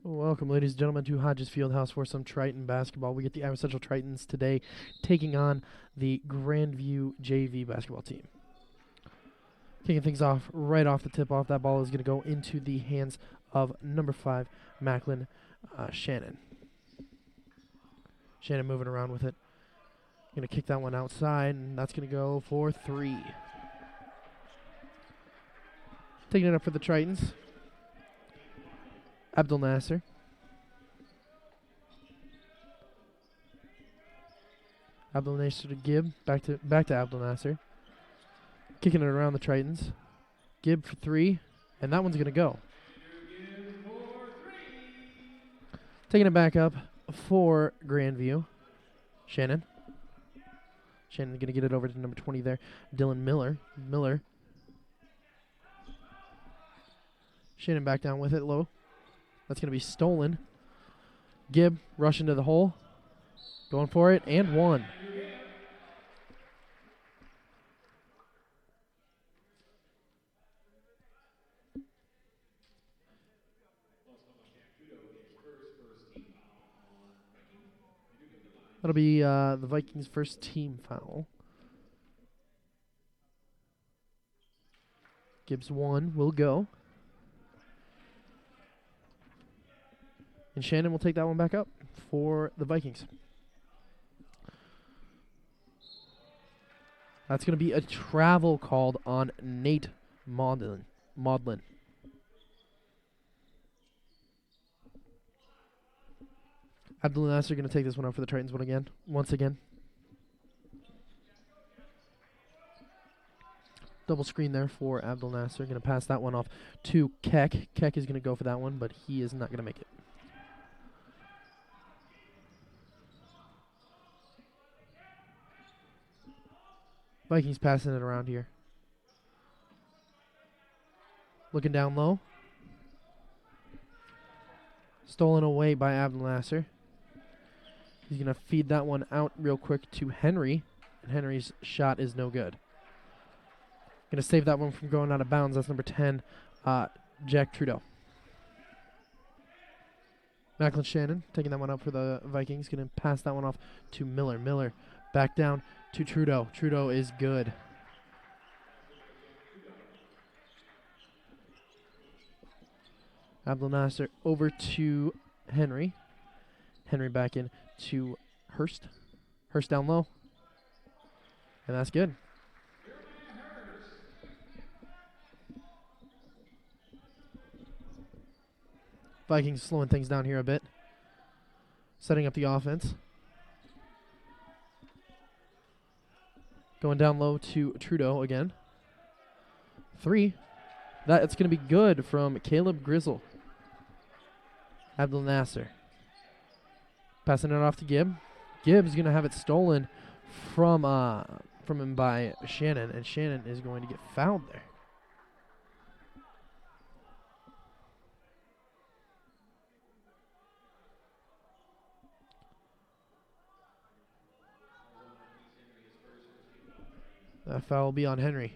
Welcome, ladies and gentlemen, to Hodges Fieldhouse for some Triton basketball. We get the Iowa Central Tritons today taking on the Grandview JV basketball team. Kicking things off right off the tip-off, that ball is going to go into the hands of number 5, Macklin Shannon. Shannon moving around with it. Going to kick that one outside, and that's going to go for 3. Taking it up for the Tritons, Abdul Nasser. Abdul Nasser to Gibb, back to Abdul Nasser. Kicking it around the Tritons. Gibb for 3, and that one's going to go. Taking it back up for Grandview. Shannon going to get it over to number 20 there. Dylan Miller. Shannon back down with it low. That's going to be stolen. Gibb rushing to the hole. Going for it, and 1. That'll be the Vikings' first team foul. Gibbs 1 will go. And Shannon will take that one back up for the Vikings. That's going to be a travel called on Nate Maudlin. Abdul Nasser going to take this one up for the Tritons once again. Double screen there for Abdul Nasser. Going to pass that one off to Keck. Keck is going to go for that one, but he is not going to make it. Vikings passing it around here. Looking down low. Stolen away by Abdul Nasser. He's going to feed that one out real quick to Henry, and Henry's shot is no good. Going to save that one from going out of bounds. That's number 10, Jack Trudeau. Macklin Shannon taking that one up for the Vikings. Going to pass that one off to Miller. Miller back down to Trudeau. Trudeau is good. Abdul Nasser over to Henry. Henry back in to Hurst. Hurst down low. And that's good. Vikings slowing things down here a bit. Setting up the offense. Going down low to Trudeau again. 3. It's going to be good from Caleb Grizzle. Abdul Nasser. Passing it off to Gibb. Gibb's going to have it stolen from him by Shannon, and Shannon is going to get fouled there. That foul will be on Henry.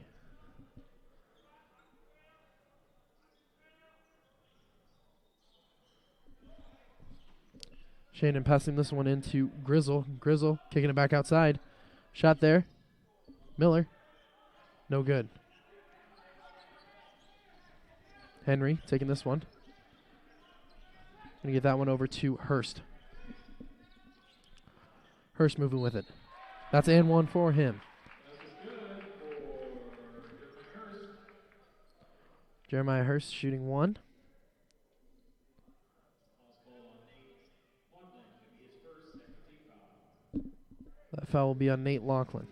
Shannon passing this one into Grizzle. Grizzle kicking it back outside. Shot there. Miller. No good. Henry taking this one. Going to get that one over to Hurst. Hurst moving with it. That's and 1 for him. Jeremiah Hurst shooting 1. That foul will be on Nate Laughlin.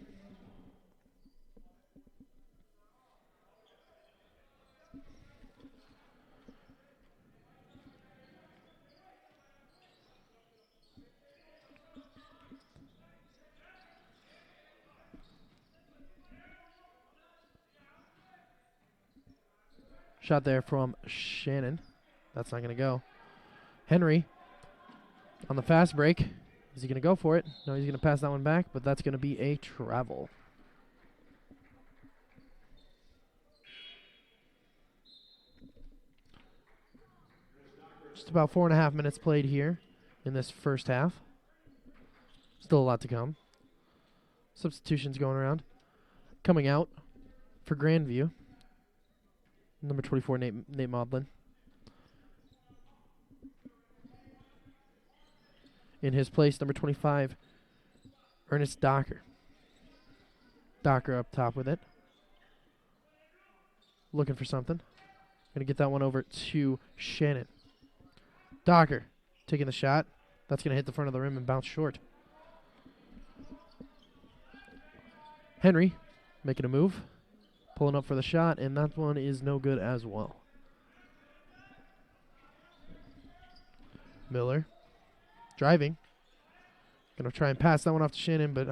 Shot there from Shannon. That's not going to go. Henry on the fast break. Is he going to go for it? No, he's going to pass that one back, but that's going to be a travel. Just about 4.5 minutes played here in this first half. Still a lot to come. Substitutions going around. Coming out for Grandview, number 24, Nate Maudlin. In his place, number 25, Ernest Docker. Docker up top with it. Looking for something. Going to get that one over to Shannon. Docker taking the shot. That's going to hit the front of the rim and bounce short. Henry making a move. Pulling up for the shot, and that one is no good as well. Miller driving. Going to try and pass that one off to Shannon, but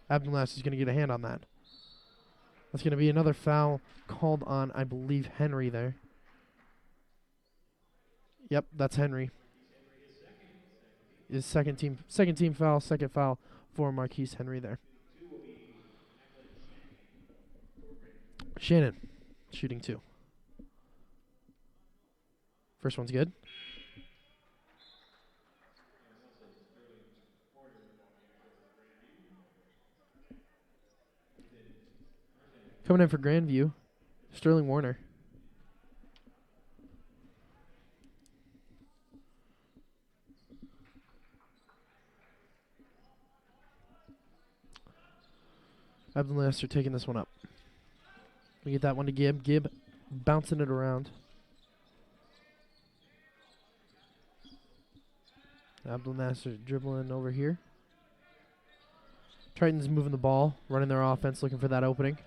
Abdelnassr is going to get a hand on that. That's going to be another foul called on, I believe, Henry there. Yep, that's Henry. His second team foul, second foul for Marquise Henry there. Shannon shooting 2. First one's good. Coming in for Grandview, Sterling Warner. Abdelnassr taking this one up. We get that one to Gibb. Gibb bouncing it around. Abdelnassr dribbling over here. Triton's moving the ball, running their offense, looking for that opening.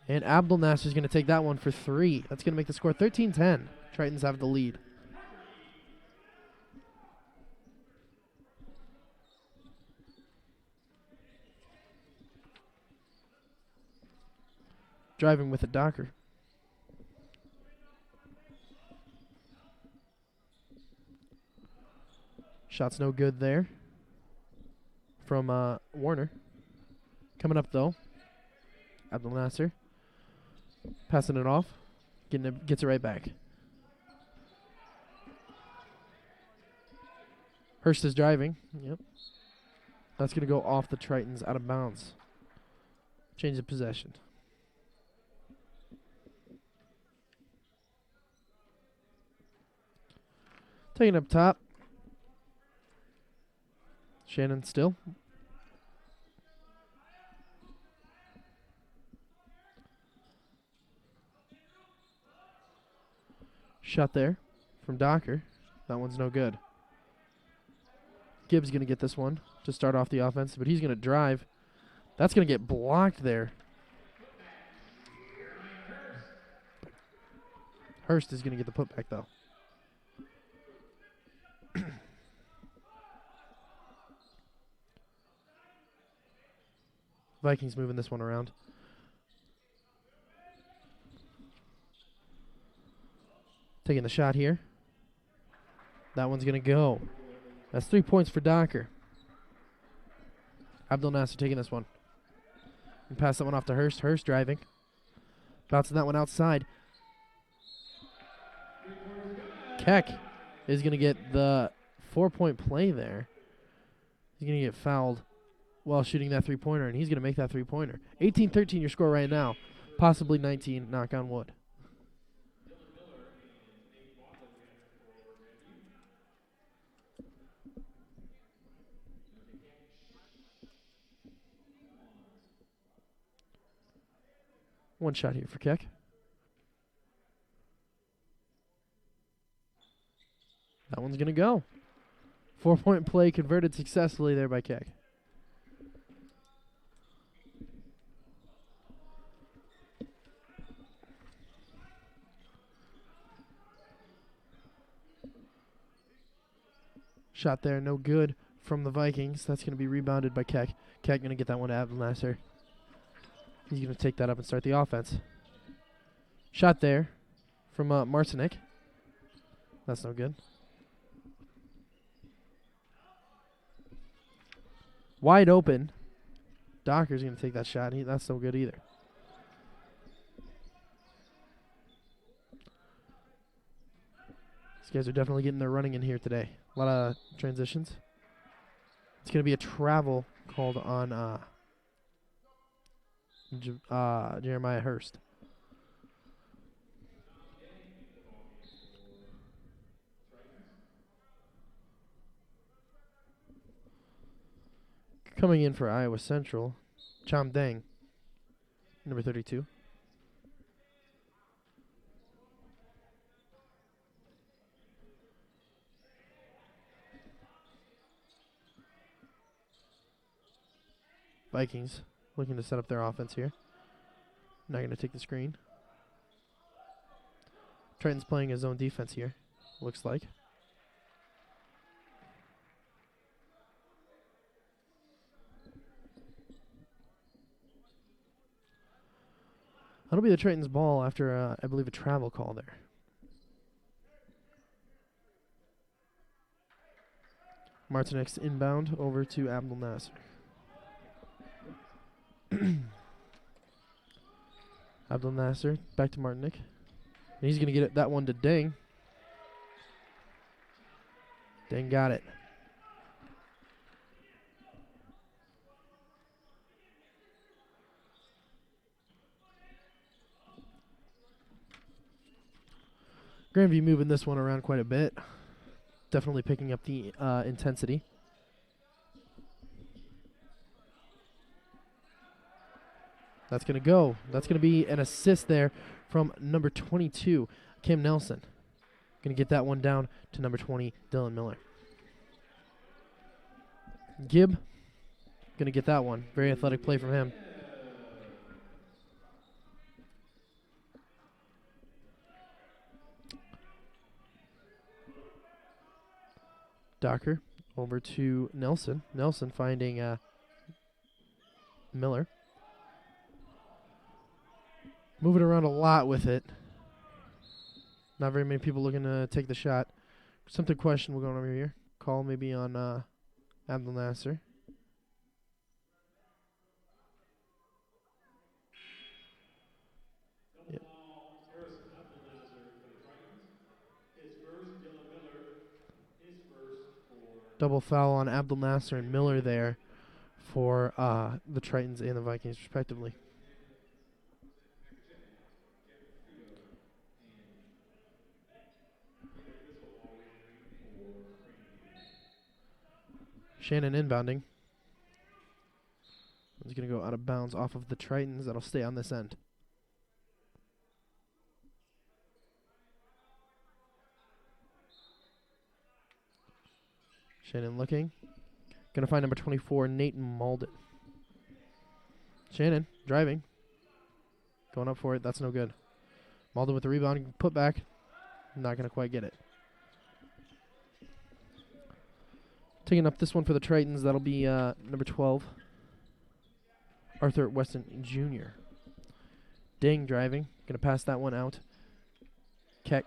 And Abdelnassr is going to take that one for 3. That's going to make the score 13-10. Tritons have the lead. Driving with a Docker. Shot's no good there from Warner. Coming up, though, Abdelnassr. Passing it off. Gets it right back. Hurst is driving. Yep. That's going to go off the Tritons, out of bounds. Change of possession. Taking up top. Shannon still. Shot there from Docker. That one's no good. Gibbs going to get this one to start off the offense, but he's going to drive. That's going to get blocked there. Hurst is going to get the putback, though. Vikings moving this one around. Taking the shot here. That one's going to go. That's 3 points for Docker. Abdelnassr taking this one. And pass that one off to Hurst. Hurst driving. Bouncing that one outside. Keck is going to get the 4-point play there. He's going to get fouled while shooting that 3-pointer, and he's going to make that 3-pointer. 18-13 your score right now. Possibly 19, knock on wood. One shot here for Keck. That one's going to go. 4-point play converted successfully there by Keck. Shot there, no good from the Vikings. That's going to be rebounded by Keck. Keck going to get that one to Abdelnassr. He's going to take that up and start the offense. Shot there from Marcinek. That's no good. Wide open. Docker's going to take that shot. That's no good either. He's guys are definitely getting their running in here today. A lot of transitions. It's going to be a travel called on Jeremiah Hurst. Coming in for Iowa Central, Cham Dang, number 32. Vikings looking to set up their offense here. Not going to take the screen. Triton's playing his own defense here, looks like. That'll be the Tritons' ball after, I believe, a travel call there. Martinez inbound over to Abdul Nasser. Abdul Nasser back to Martinick. And he's going to get that one to Dang. Dang got it. Grandview moving this one around quite a bit. Definitely picking up the intensity. That's going to go. That's going to be an assist there from number 22, Kim Nelson. Going to get that one down to number 20, Dylan Miller. Gibb going to get that one. Very athletic play from him. Docker over to Nelson. Nelson finding Miller. Moving around a lot with it. Not very many people looking to take the shot. Something questionable going over here. Call maybe on Abdul Nasser. Yep. Double foul on Abdul Nasser and Miller there for the Tritons and the Vikings, respectively. Shannon inbounding. He's going to go out of bounds off of the Tritons. That'll stay on this end. Shannon looking. Going to find number 24, Nathan Malden. Shannon driving. Going up for it. That's no good. Malden with the rebound. Put back. Not going to quite get it. Taking up this one for the Tritons. That'll be number 12, Arthur Weston Jr. Dang driving. Going to pass that one out.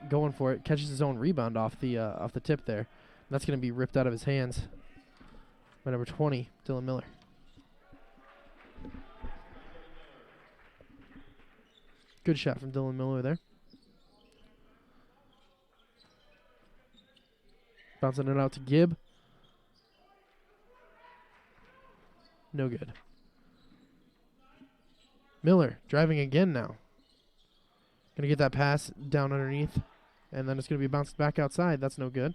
Going for it. Catches his own rebound off the tip there. That's going to be ripped out of his hands by number 20, Dylan Miller. Good shot from Dylan Miller there. Bouncing it out to Gibb. No good. Miller driving again now. Going to get that pass down underneath, and then it's going to be bounced back outside. That's no good.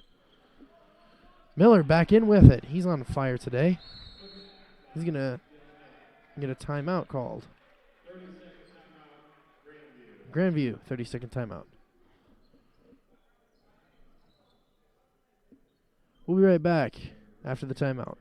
Miller back in with it. He's on fire today. He's going to get a timeout called. 30-second timeout, Grandview, 30-second timeout. We'll be right back after the timeout.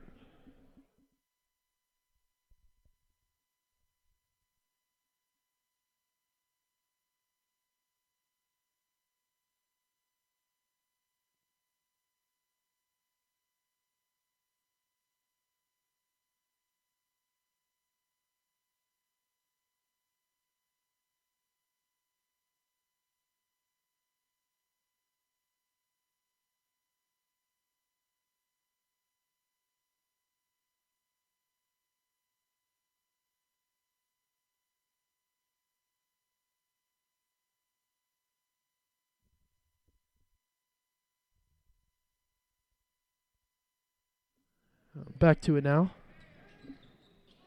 Back to it now.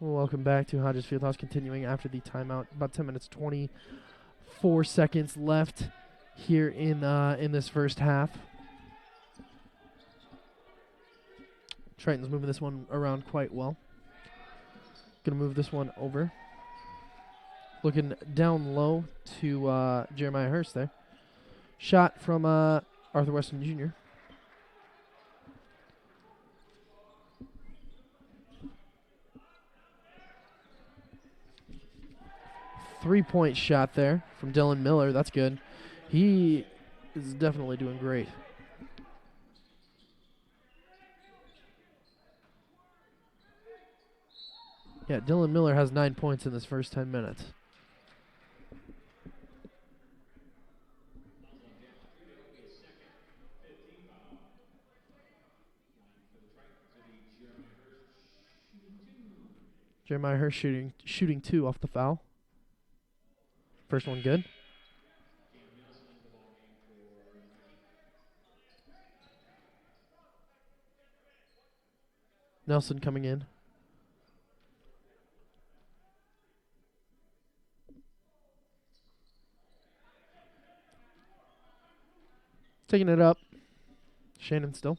Welcome back to Hodges Fieldhouse, continuing after the timeout. About 10 minutes, 24 seconds left here in this first half. Triton's moving this one around quite well. Gonna move this one over. Looking down low to Jeremiah Hurst there. Shot from Arthur Weston Jr. Three-point shot there from Dylan Miller. That's good. He is definitely doing great. Yeah, Dylan Miller has 9 points in this first 10 minutes. Jeremiah Hurst shooting 2 off the foul. First one good. Nelson coming in. Taking it up. Shannon still.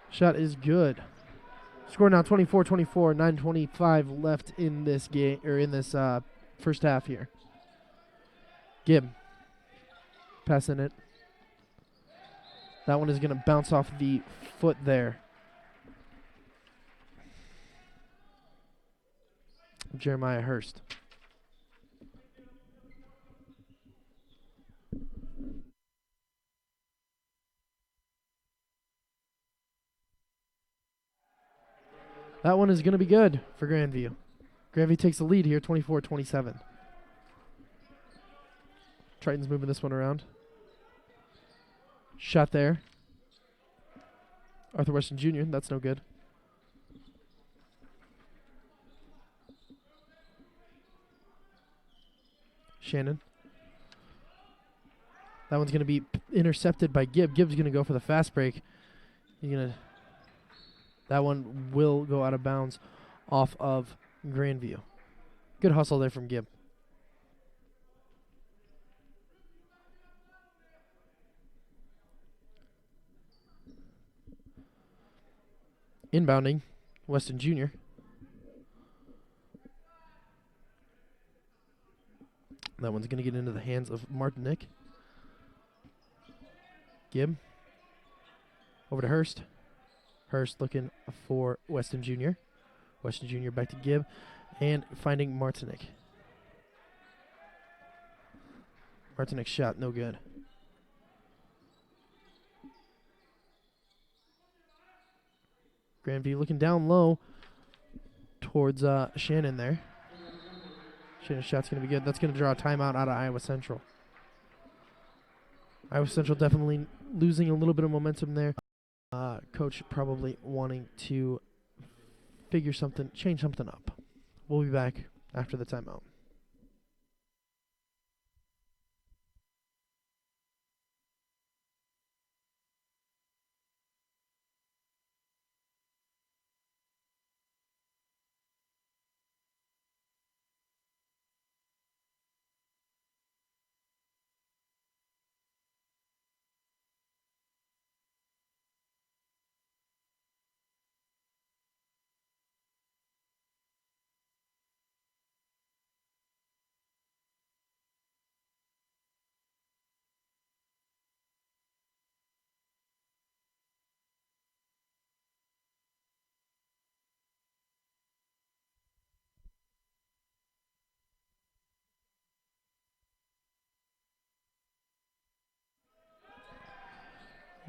Shot is good. Score now 24-24, 9:25 left in this game or in this first half here. Gibb passing it. That one is going to bounce off the foot there. Jeremiah Hurst. That one is going to be good for Grandview. Grandview takes the lead here, 24-27. Triton's moving this one around. Shot there. Arthur Weston Jr., that's no good. Shannon. That one's going to be intercepted by Gibb. Gibb's going to go for the fast break. That one will go out of bounds off of Grandview. Good hustle there from Gibb. Inbounding, Weston Jr. That one's going to get into the hands of Martinick. Gibb. Over to Hurst. Hurst looking for Weston Jr. Weston Jr. back to Gibb. And finding Martinick. Martinick's shot, no good. Grandview looking down low towards Shannon there. Shannon's shot's going to be good. That's going to draw a timeout out of Iowa Central. Iowa Central definitely losing a little bit of momentum there. Coach probably wanting to change something up. We'll be back after the timeout.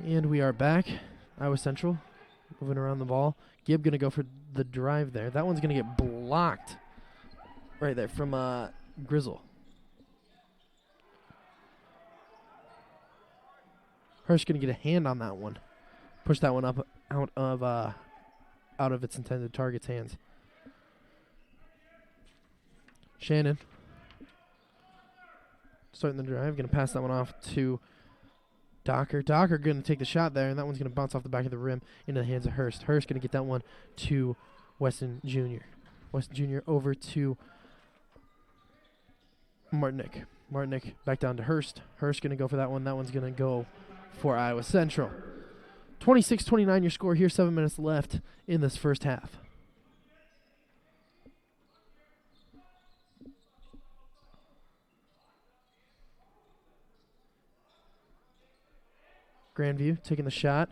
And we are back. Iowa Central moving around the ball. Gibb going to go for the drive there. That one's going to get blocked right there from Grizzle. Hurst going to get a hand on that one. Push that one up out of its intended target's hands. Shannon. Starting the drive. Going to pass that one off to Docker. Docker going to take the shot there, and that one's going to bounce off the back of the rim into the hands of Hurst. Hurst going to get that one to Weston Jr. Weston Jr. over to Martinick. Martinick back down to Hurst. Hurst going to go for that one. That one's going to go for Iowa Central. 26-29 your score here. 7 minutes left in this first half. Grandview taking the shot.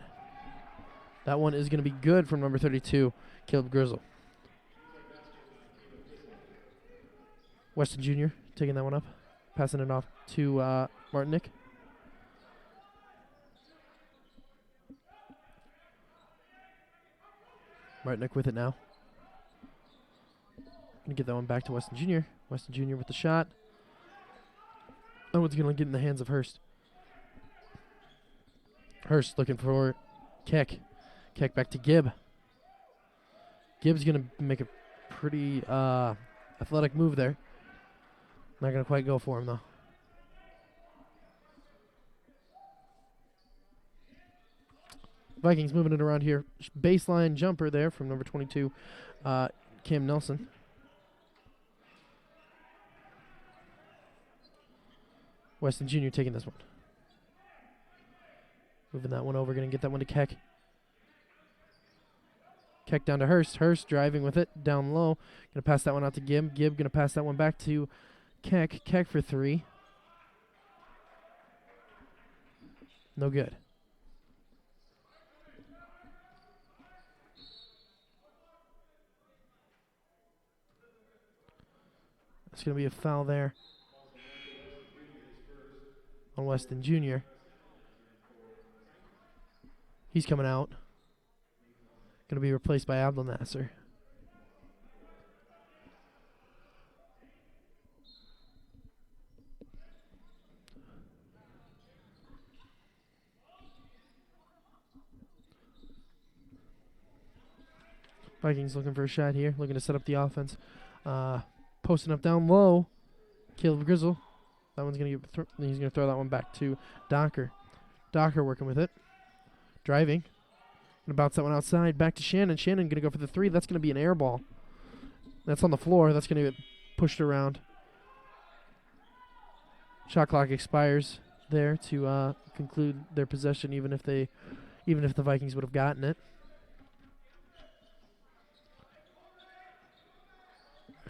That one is going to be good from number 32, Caleb Grizzle. Weston Jr. taking that one up, passing it off to Martinick. Martinick with it now. Going to get that one back to Weston Jr. Weston Jr. with the shot. That one's going to get in the hands of Hurst. Hurst looking for Keck. Keck back to Gibb. Gibb's going to make a pretty athletic move there. Not going to quite go for him, though. Vikings moving it around here. Baseline jumper there from number 22, Cam Nelson. Weston Jr. taking this one. Moving that one over, going to get that one to Keck. Keck down to Hurst. Hurst driving with it, down low. Going to pass that one out to Gibb. Gibb going to pass that one back to Keck. Keck for three. No good. It's going to be a foul there on Weston Jr. He's coming out. Going to be replaced by Abdel Nasser. Vikings looking for a shot here, looking to set up the offense. Posting up down low. Caleb Grizzle. That one's going to he's going to throw that one back to Docker. Docker working with it. Driving. Going to bounce that one outside. Back to Shannon. Shannon going to go for the three. That's going to be an air ball. That's on the floor. That's going to get pushed around. Shot clock expires there to conclude their possession, even if the Vikings would have gotten it.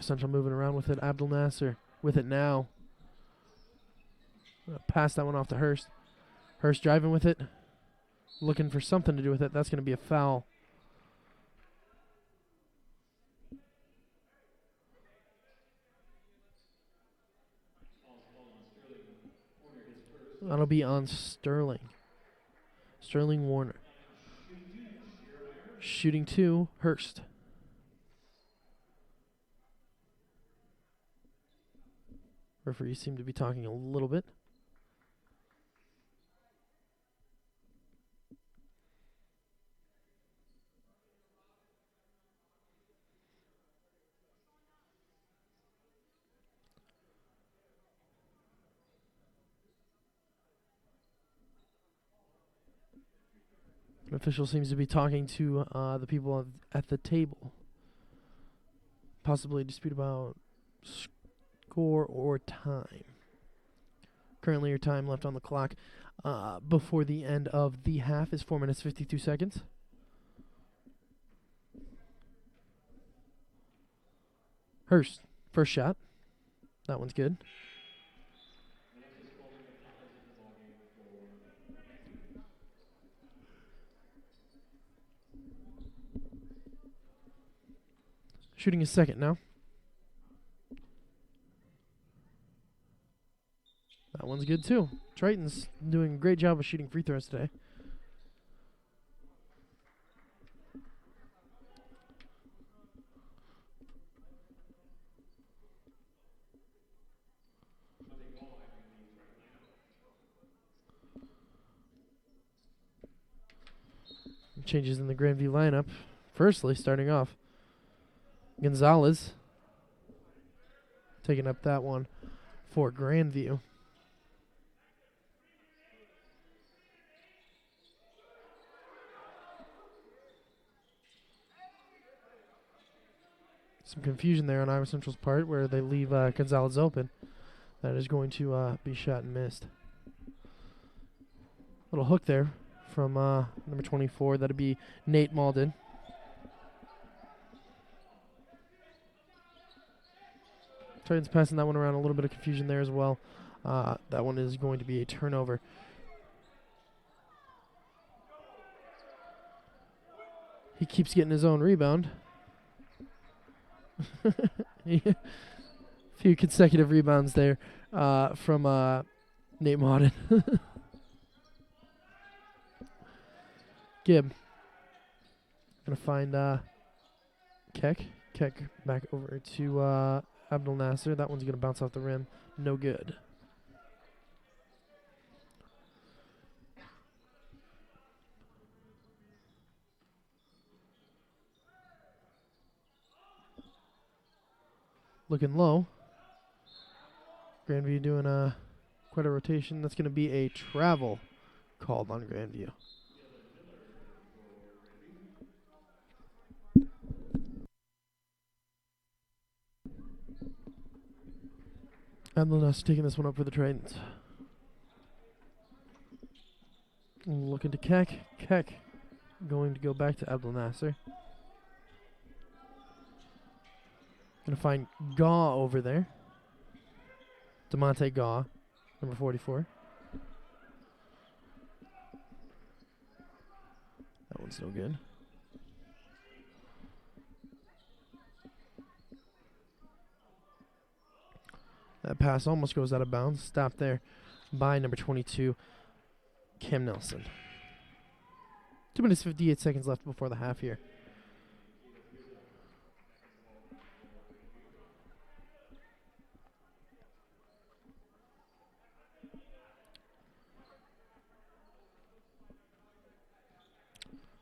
Central moving around with it. Abdel Nasser with it now. Pass that one off to Hurst. Hurst driving with it. Looking for something to do with it. That's going to be a foul. That'll be on Sterling. Sterling Warner. Shooting two, Hurst. Referees seem to be talking a little bit. An official seems to be talking to the people at the table. Possibly a dispute about score or time. Currently your time left on the clock before the end of the half is 4 minutes 52 seconds. Hurst, first shot. That one's good. Shooting his second now. That one's good too. Triton's doing a great job of shooting free throws today. Changes in the Grandview lineup. Firstly, starting off, Gonzalez. taking up that one for Grandview. Some confusion there on Iowa Central's part where they leave Gonzalez open. That is going to be shot and missed. Little hook there from number 24. That'd be Nate Malden. Titans passing that one around. A little bit of confusion there as well. That one is going to be a turnover. He keeps getting his own rebound. Few consecutive rebounds there from Nate Malden. Gibb. Gonna find Keck. Keck back over to Abdul Nasser. That one's gonna bounce off the rim. No good. Looking low. Grandview doing quite a rotation. That's gonna be a travel called on Grandview. Abdul Nasser taking this one up for the Titans. Looking to Keck. Keck going to go back to Abdul Nasser. Gonna find Gaw over there. DeMonte Gaw, number 44. That one's no good. That pass almost goes out of bounds. Stopped there by number 22, Cam Nelson. 2 minutes 58 seconds left before the half here.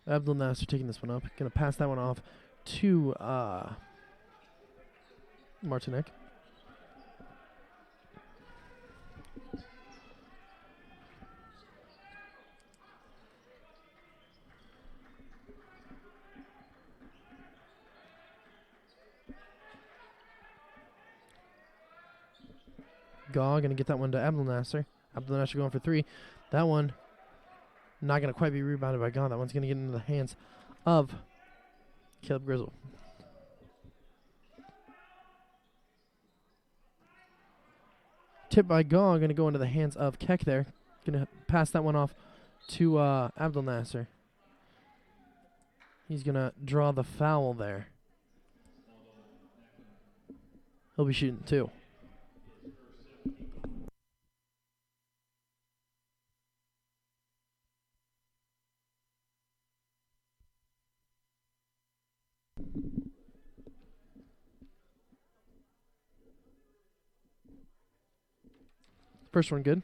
Abdul Nasser taking this one up. Going to pass that one off to Martinek. Gaw going to get that one to Abdul Nasser. Abdul Nasser going for three. That one not going to quite be rebounded by Gaw. That one's going to get into the hands of Caleb Grizzle. Tip by Gaw, going to go into the hands of Keck there. Going to pass that one off to Abdul Nasser. He's going to draw the foul there. He'll be shooting two. First one good.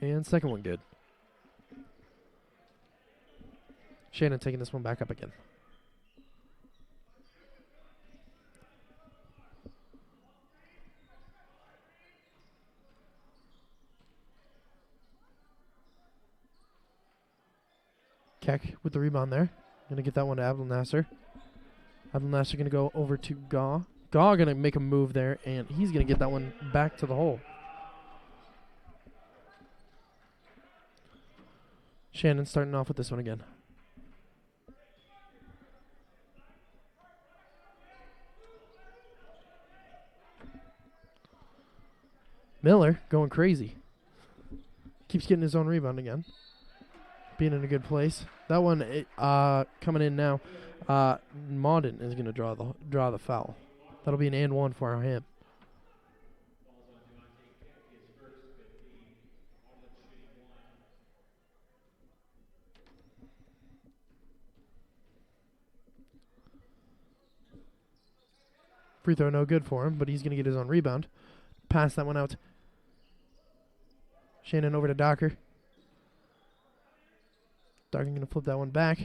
And second one good. Shannon taking this one back up again. Keck with the rebound there. Going to get that one to Abdul Nasser. Abdul Nasser going to go over to Gaw. Gaw going to make a move there, and he's going to get that one back to the hole. Shannon starting off with this one again. Miller going crazy. Keeps getting his own rebound again. Being in a good place. That one coming in now. Mauden is going to draw the foul. That'll be an and one for him. Free throw no good for him, but he's going to get his own rebound. pass that one out. Shannon over to Docker. Docker going to flip that one back.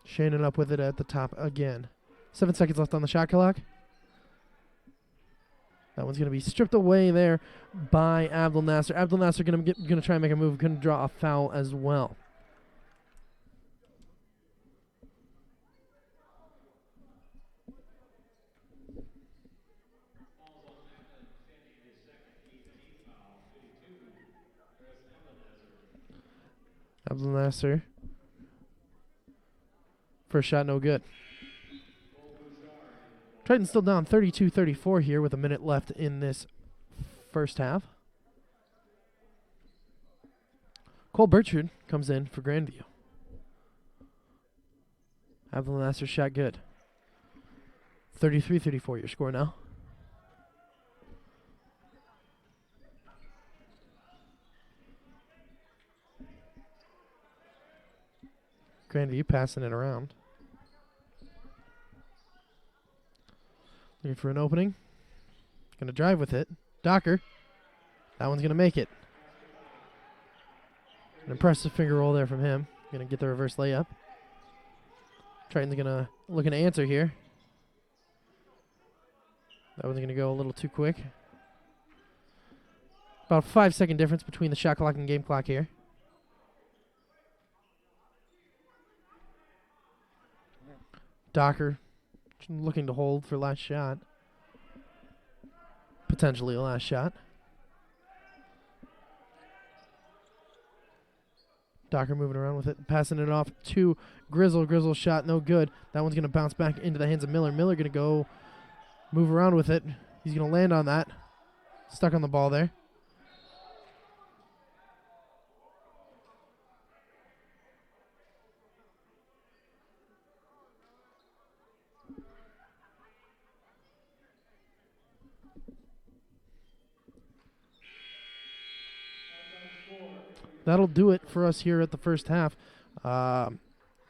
Shannon up with it at the top again. 7 seconds left on the shot clock. That one's going to be stripped away there by Abdul Nasser. Abdul Nasser going to try and make a move. Going to draw a foul as well. Abdul Nasser. First shot, no good. Triton's still down 32-34 here with a minute left in this first half. Cole Bertrand comes in for Grandview. Abdul Nasser shot good. 33-34 your score now. Grandview passing it around. Looking for an opening. Going to drive with it. Docker. That one's going to make it. An impressive finger roll there from him. Going to get the reverse layup. Triton's going to looking to answer here. That one's going to go a little too quick. About 5-second difference between the shot clock and game clock here. Docker looking to hold for last shot. Potentially a last shot. Docker moving around with it, passing it off to Grizzle. Grizzle shot no good. That one's going to bounce back into the hands of Miller. Miller going to go move around with it. He's going to land on that. Stuck on the ball there. That'll do it for us here at the first half.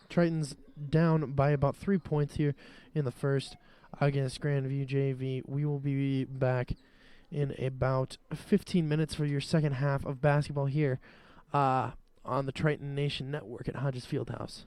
Triton's down by about 3 points here in the first against Grandview JV. We will be back in about 15 minutes for your second half of basketball here on the Triton Nation Network at Hodges Fieldhouse.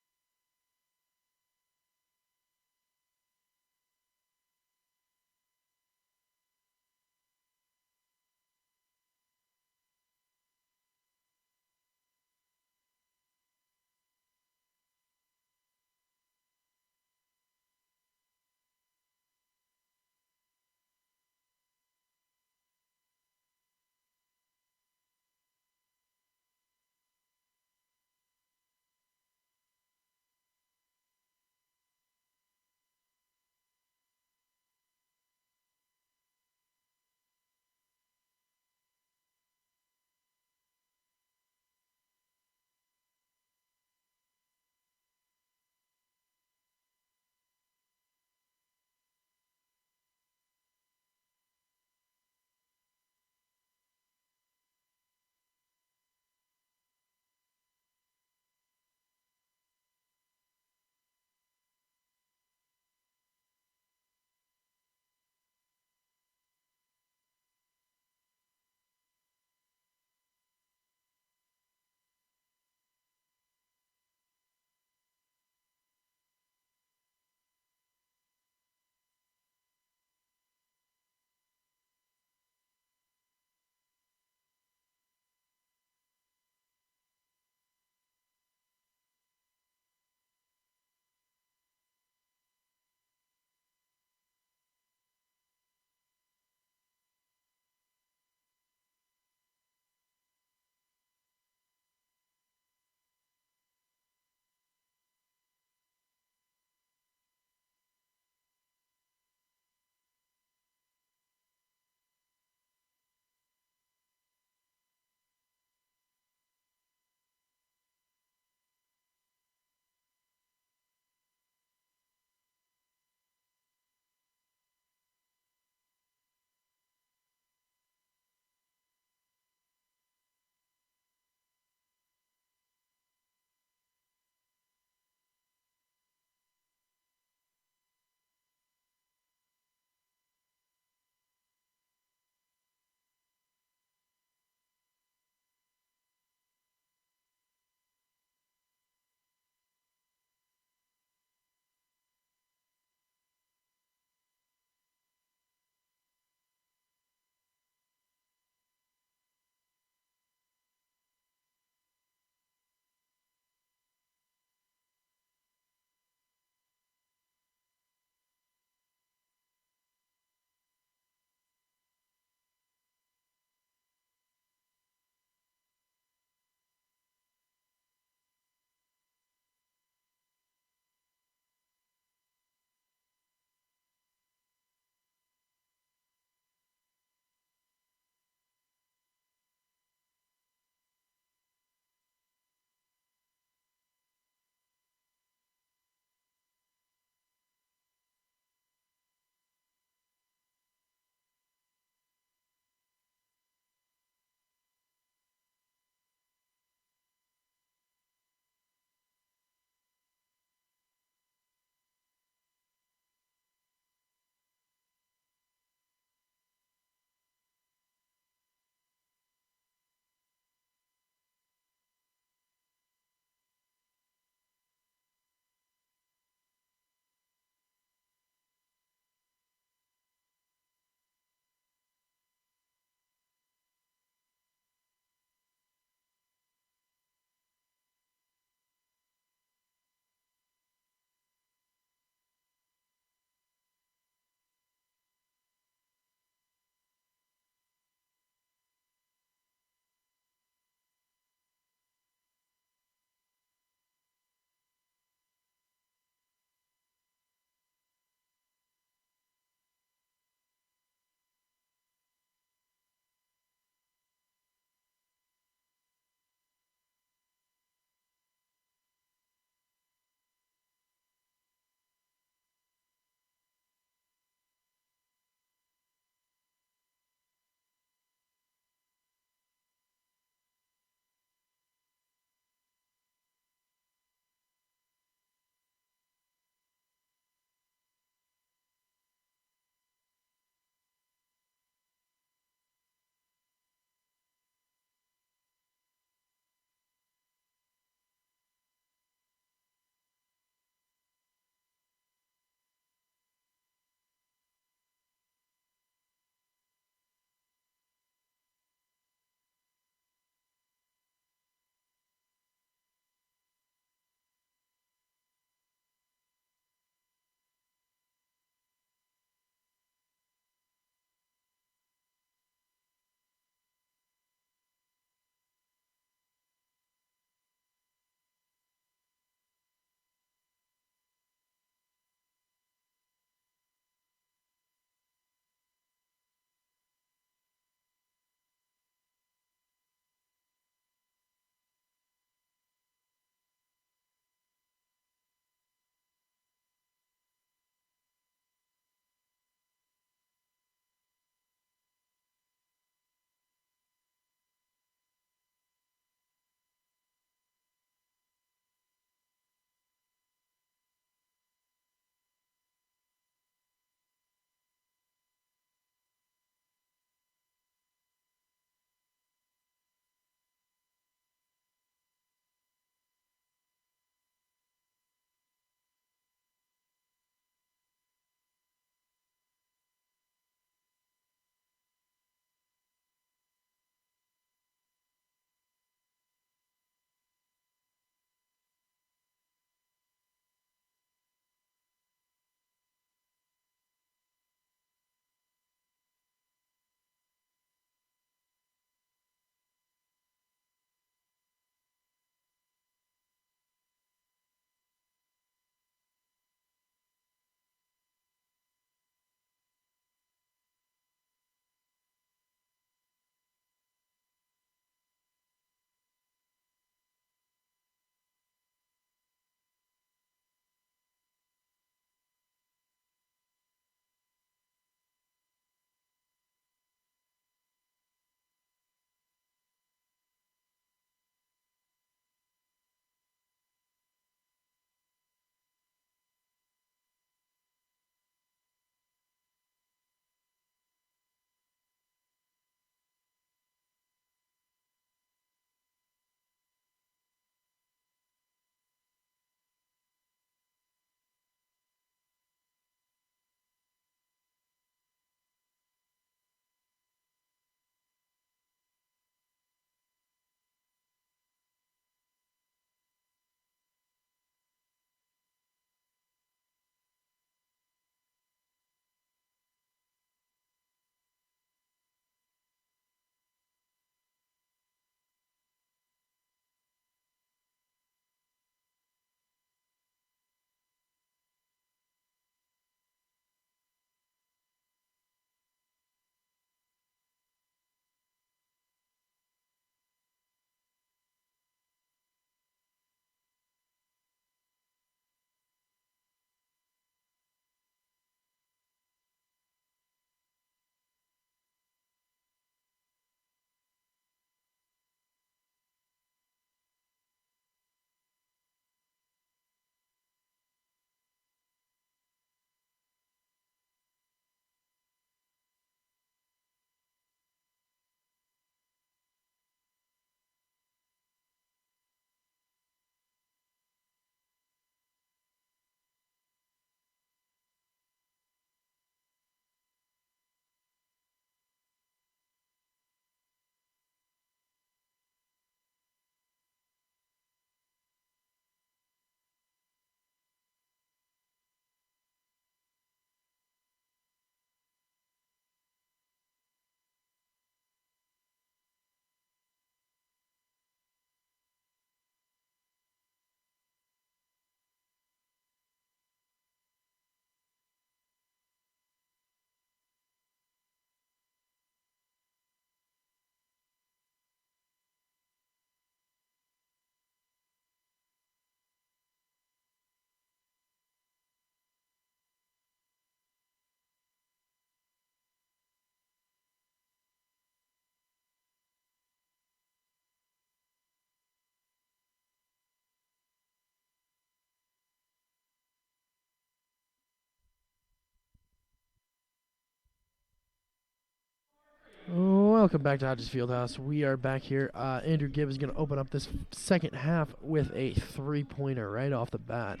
Welcome back to Hodges Fieldhouse. We are back here. Andrew Gibb is going to open up this second half with a three-pointer right off the bat.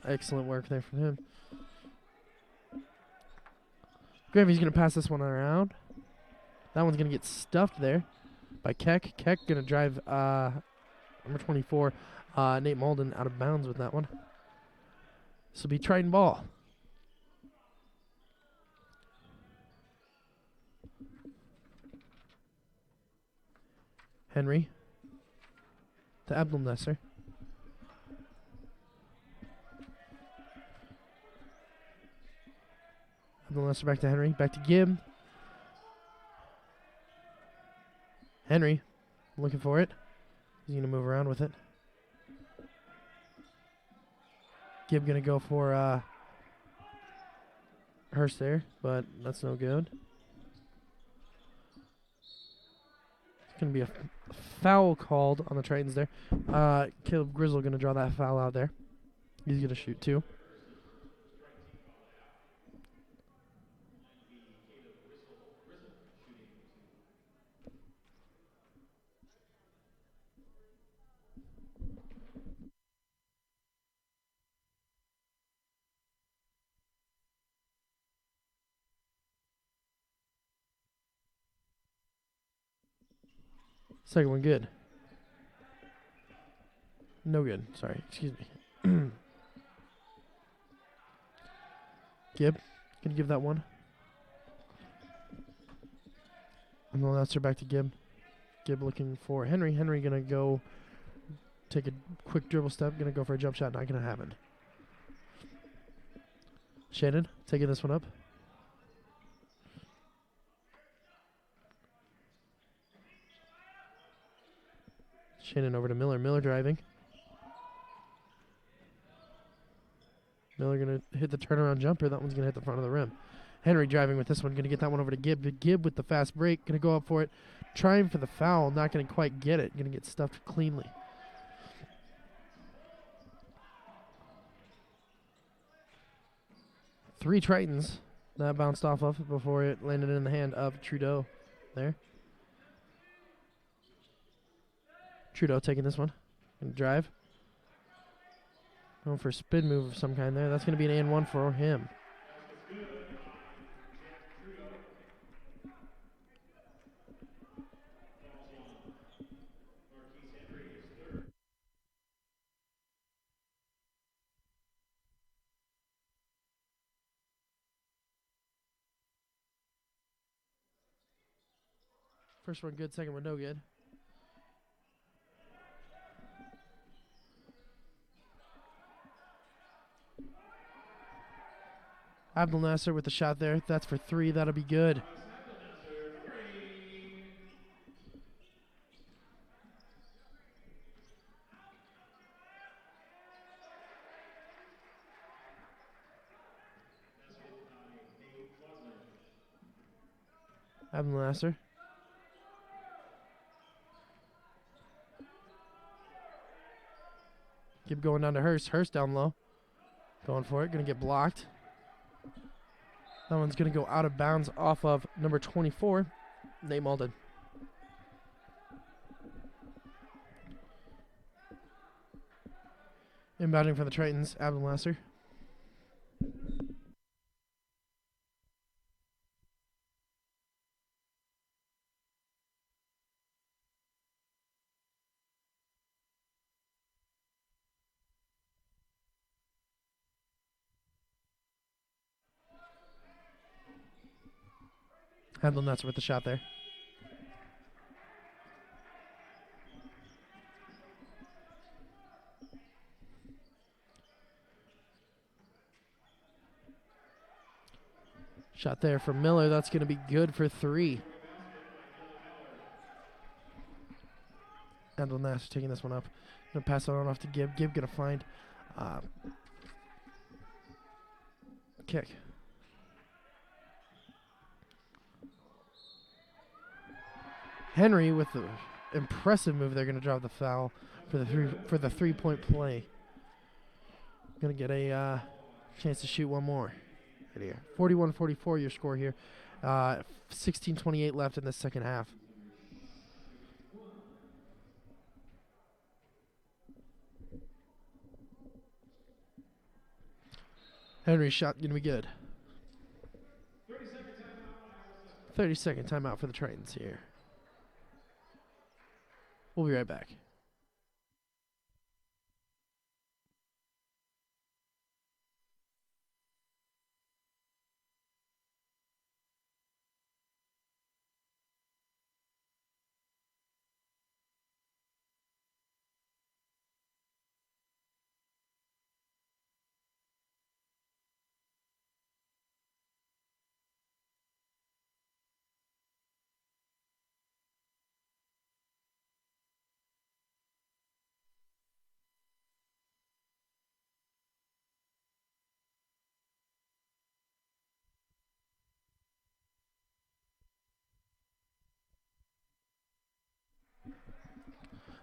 Excellent work there from him. Grandview's going to pass this one around. That one's going to get stuffed there by Keck. Keck going to drive number 24, Nate Malden, out of bounds with that one. This will be Triton ball. Henry to Abdelnesser. Abdelnesser back to Henry. Back to Gibb. Henry looking for it. He's going to move around with it. Gibb going to go for Hurst there, but that's no good. It's going to be a foul called on the Tritons there. Caleb Grizzle going to draw that foul out there. He's going to shoot two. Second one good. No good. Sorry. Excuse me. Gibb. Gonna give that one. And then that's her back to Gibb. Gibb looking for Henry. Henry gonna go take a quick dribble step. Gonna go for a jump shot. Not gonna happen. Shannon taking this one up. Shannon over to Miller. Miller driving. Miller going to hit the turnaround jumper. That one's going to hit the front of the rim. Henry driving with this one. Going to get that one over to Gibb. Gibb with the fast break. Going to go up for it. Trying for the foul. Not going to quite get it. Going to get stuffed cleanly. Three Tritons. That bounced off of before it landed in the hand of Trudeau there. Trudeau taking this one. Gonna drive. Going for a spin move of some kind there. That's going to be an and one for him. First one good, second one no good. Abdelnesser with the shot there. That's for three. That'll be good. Abdelnesser. Keep going down to Hurst. Hurst down low. Going for it. Going to get blocked. That one's going to go out of bounds off of number 24, Nate Malden. Inbounding for the Tritons, Abdelnesser. Abdelnesser with the shot there. Shot there from Miller. That's going to be good for three. Abdelnesser taking this one up. Going to pass it on off to Gibb. Gibb going to find kick. Henry with the impressive move. They're going to drop the foul for the 3-point play. Going to get a chance to shoot one more. Right here. 41-44 your score here. 16:28 left in the second half. Henry's shot going to be good. 30-second timeout for the Tritons here. We'll be right back.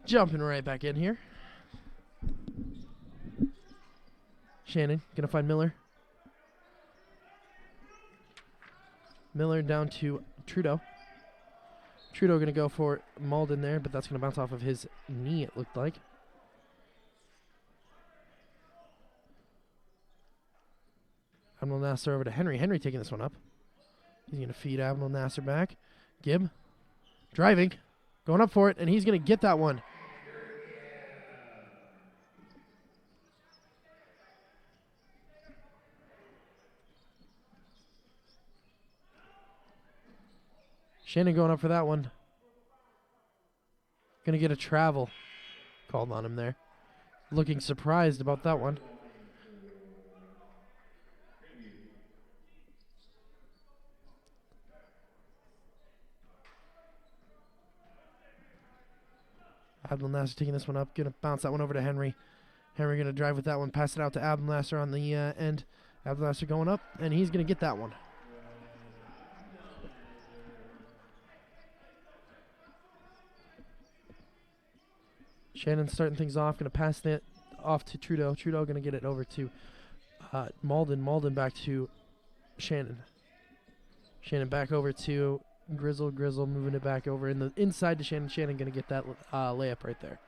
Jumping right back in here. Shannon gonna find Miller. Miller down to Trudeau. Trudeau gonna go for Malden there, but that's gonna bounce off of his knee, it looked like. Abdul Nasser over to Henry. Henry taking this one up. He's gonna feed Abdul Nasser back. Gibb driving, going up for it, and he's gonna get that one. Shannon going up for that one. Gonna get a travel called on him there. Looking surprised about that one. Abdul Nasser taking this one up. Gonna bounce that one over to Henry. Henry gonna drive with that one. Pass it out to Abdul Nasser on the end. Abdul Nasser going up, and he's gonna get that one. Shannon starting things off. Gonna pass it off to Trudeau. Trudeau gonna get it over to Malden. Malden back to Shannon. Shannon back over to Grizzle. Grizzle moving it back over in the inside to Shannon. Shannon gonna get that layup right there.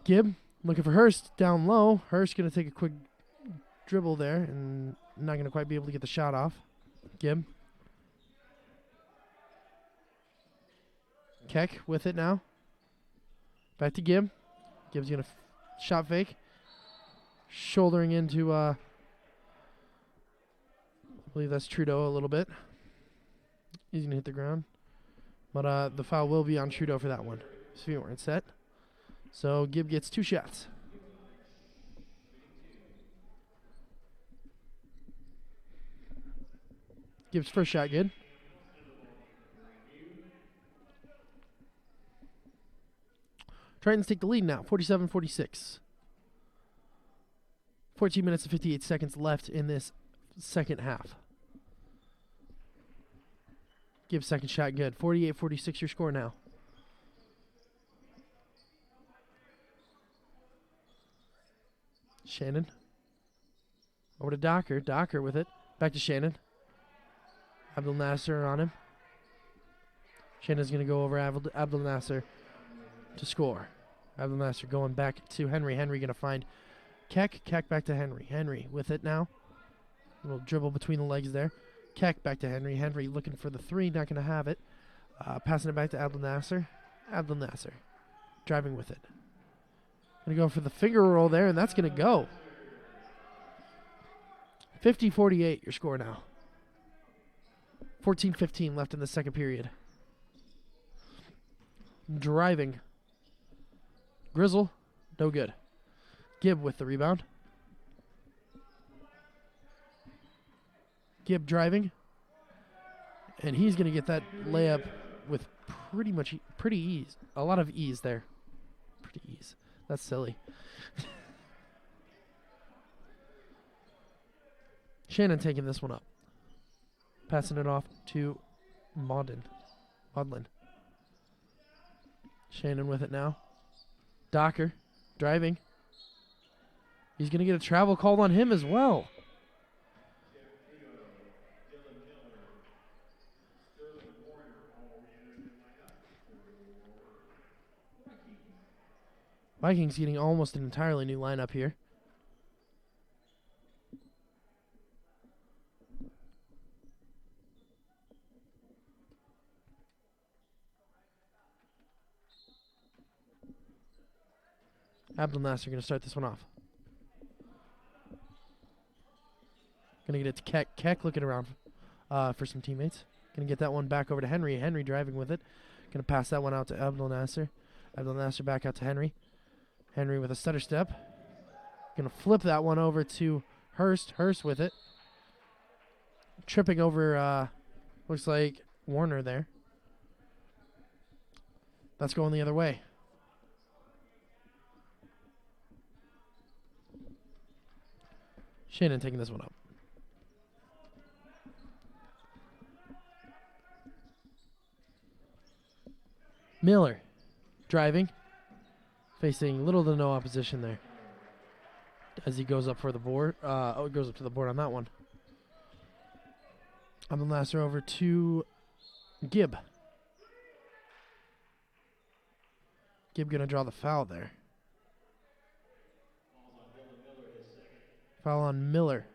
Gibb looking for Hurst down low. Hurst gonna take a quick dribble there and not gonna quite be able to get the shot off. Gibb. Keck with it now. Back to Gibb. Gibb's gonna shot fake. Shouldering into I believe that's Trudeau a little bit. He's gonna hit the ground. But the foul will be on Trudeau for that one. His feet weren't set. So Gibb gets 2 shots. Gibb's first shot good. Tritons take the lead now, 47-46. 14 minutes and 58 seconds left in this second half. Gibb's second shot good. 48-46 your score now. Shannon. Over to Docker. Docker with it. Back to Shannon. Abdul Nasser on him. Shannon's going to go over Abdul Nasser to score. Abdul Nasser going back to Henry. Henry going to find Keck. Keck back to Henry. Henry with it now. A little dribble between the legs there. Keck back to Henry. Henry looking for the 3. Not going to have it. Passing it back to Abdul Nasser. Abdul Nasser driving with it. Going to go for the finger roll there, and that's going to go. 50-48 your score now. 14-15 left in the second period. Driving. Grizzle, no good. Gibb with the rebound. Gibb driving. And he's going to get that layup with pretty ease. A lot of ease there. Pretty ease. That's silly. Shannon taking this one up. Passing it off to Maudlin. Shannon with it now. Docker driving. He's going to get a travel called on him as well. Vikings getting almost an entirely new lineup here. Abdul Nasser going to start this one off. Going to get it to Keck. Keck looking around for some teammates. Going to get that one back over to Henry. Henry driving with it. Going to pass that one out to Abdul Nasser. Abdul Nasser back out to Henry. Henry with a stutter step. Going to flip that one over to Hurst. Hurst with it. Tripping over, looks like Warner there. That's going the other way. Shannon taking this one up. Miller driving, facing little to no opposition there as he goes up for the board. It goes up to the board on that one. Abdul Nasser over to Gibb. Gibb going to draw the foul there. Foul on Miller.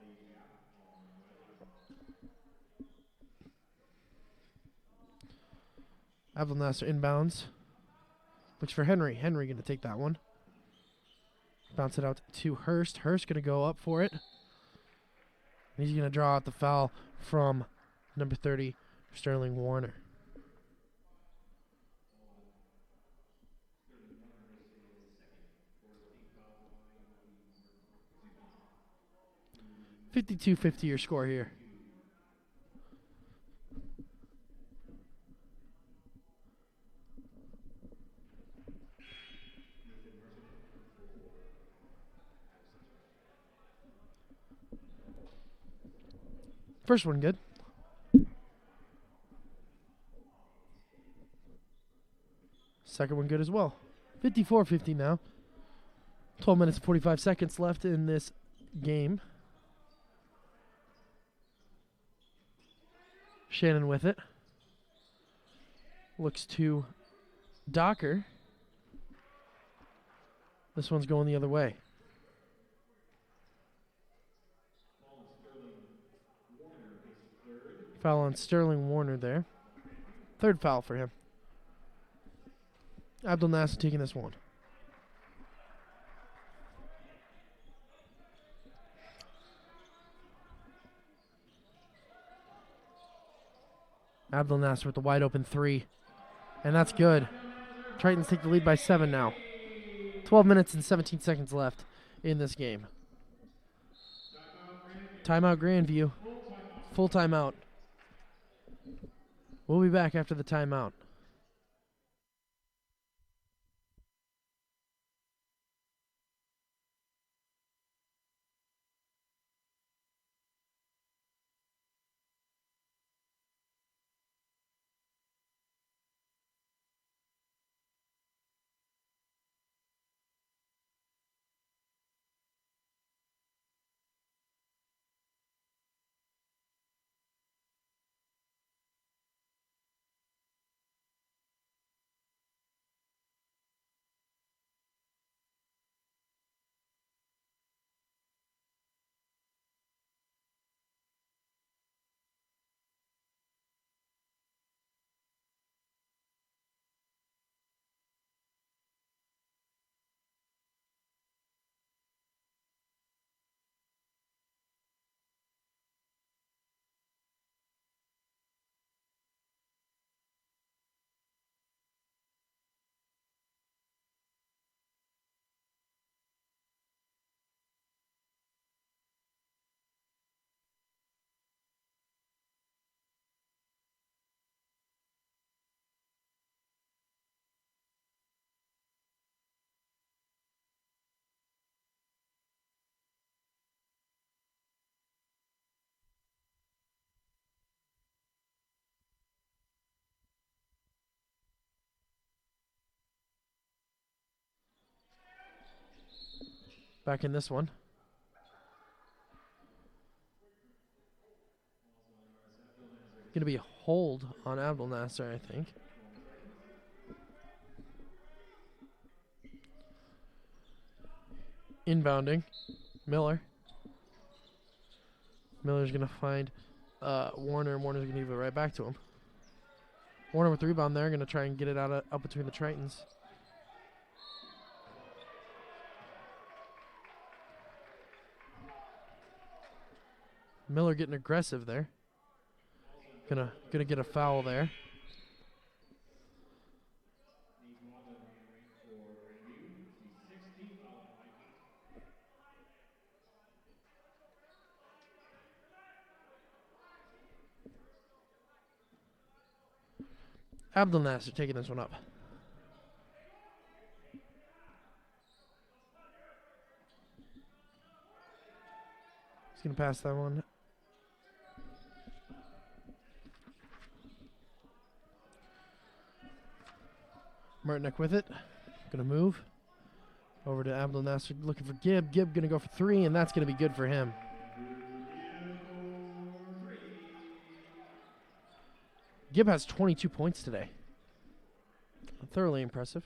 Abdul Nasser inbounds. Looks for Henry. Henry going to take that one. Bounce it out to Hurst. Hurst going to go up for it. He's going to draw out the foul from number 30, Sterling Warner. .52-50 your score here. First one good. Second one good as well. 54-50 now. 12 minutes and 45 seconds left in this game. Shannon with it. Looks to Docker. This one's going the other way. Foul on Sterling Warner there. Third foul for him. Abdul Nasser taking this one. Abdul Nasser with the wide open three. And that's good. Tritons take the lead by 7 now. 12 minutes and 17 seconds left in this game. Timeout Grandview. Full timeout. We'll be back after the timeout. Back in this one. Going to be a hold on Abdul Nasser, I think. Inbounding. Miller. Miller's going to find Warner, and Warner's going to give it right back to him. Warner with the rebound there. Going to try and get it out between the Tritons. Miller getting aggressive there. Gonna get a foul there. Abdul Nasser taking this one up. He's gonna pass that one. Martinek with it. Gonna move over to Abdul Nasser, looking for Gibb. Gibb gonna go for 3, and that's gonna be good for him. Gibb has 22 points today. Thoroughly impressive.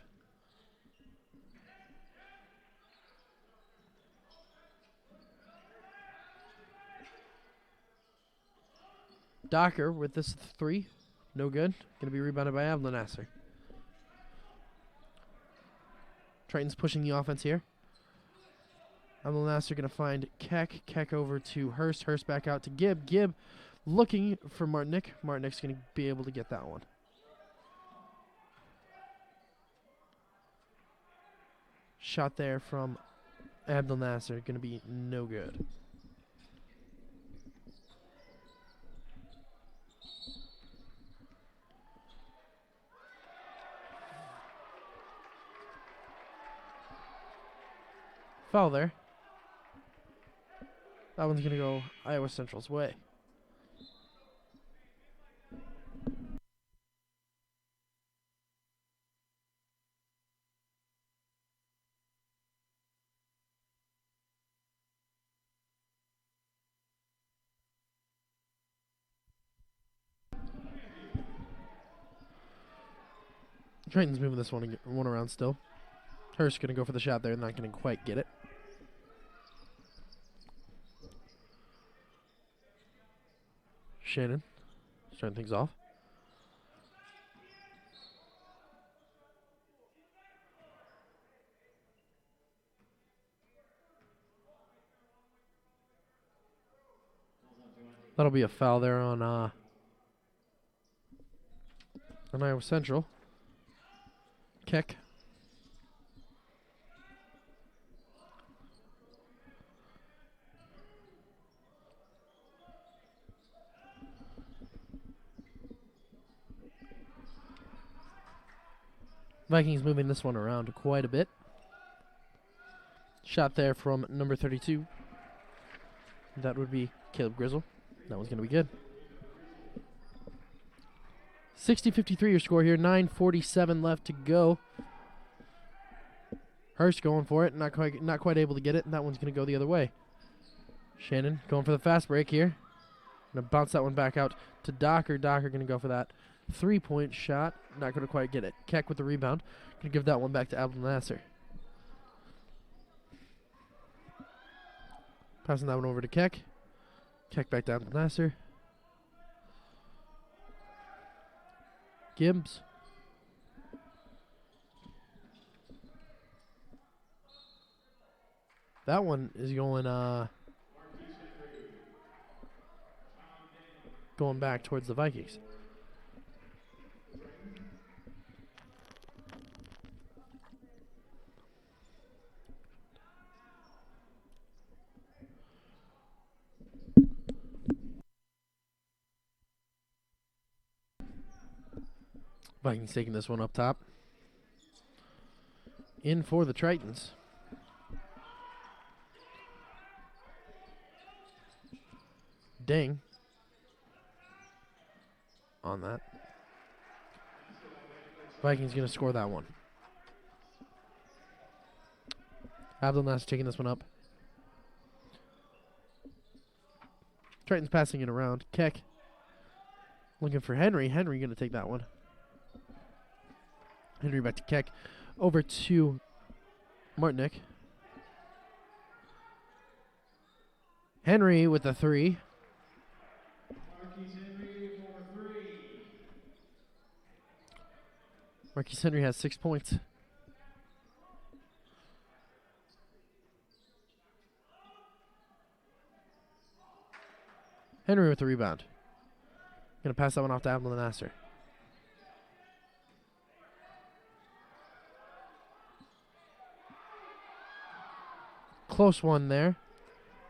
Docker with this 3. No good. Going to be rebounded by Abdul Nasser. Triton's pushing the offense here. Abdul Nasser going to find Keck. Keck over to Hurst. Hurst back out to Gibb. Gibb looking for Martinek. Martinek's going to be able to get that one. Shot there from Abdul Nasser. Going to be no good. Foul there. That one's going to go Iowa Central's way. Triton's moving this one around still. Hurst going to go for the shot there, not going to quite get it. Shannon starting things off. That'll be a foul there on Iowa Central. Keck. Vikings moving this one around quite a bit. Shot there from number 32. That would be Caleb Grizzle. That one's going to be good. 60-53 your score here. 9:47 left to go. Hurst going for it. Not quite able to get it. And that one's going to go the other way. Shannon going for the fast break here. Going to bounce that one back out to Docker. Docker going to go for that 3-point shot. Not going to quite get it. Keck with the rebound. Going to give that one back to Abdul Nasser. Passing that one over to Keck. Keck back to Abdul Nasser. Gibbs. That one is going back towards the Vikings. Vikings taking this one up top. In for the Tritons. Ding. On that. Vikings going to score that one. Abdul Nasser taking this one up. Tritons passing it around. Keck looking for Henry. Henry going to take that one. Henry back to Keck. Over to Martinek. Henry with the 3. Marquise Henry has 6 points. Henry with the rebound. Going to pass that one off to Abdul Nasser. Close one there.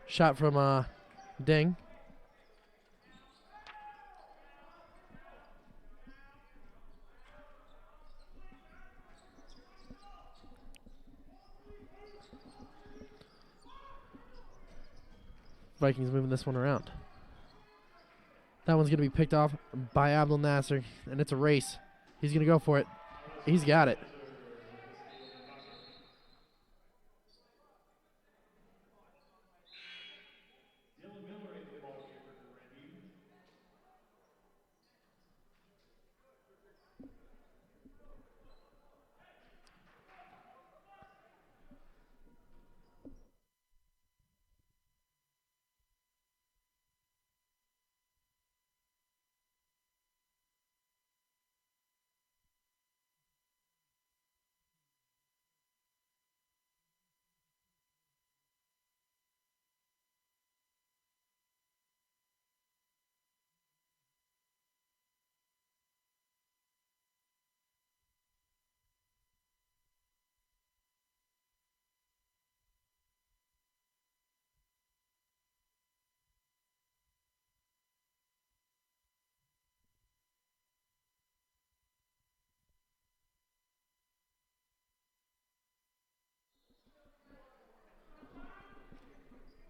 Shot from Ding. Vikings moving this one around. That one's going to be picked off by Abdul Nasser, and it's a race. He's going to go for it. He's got it.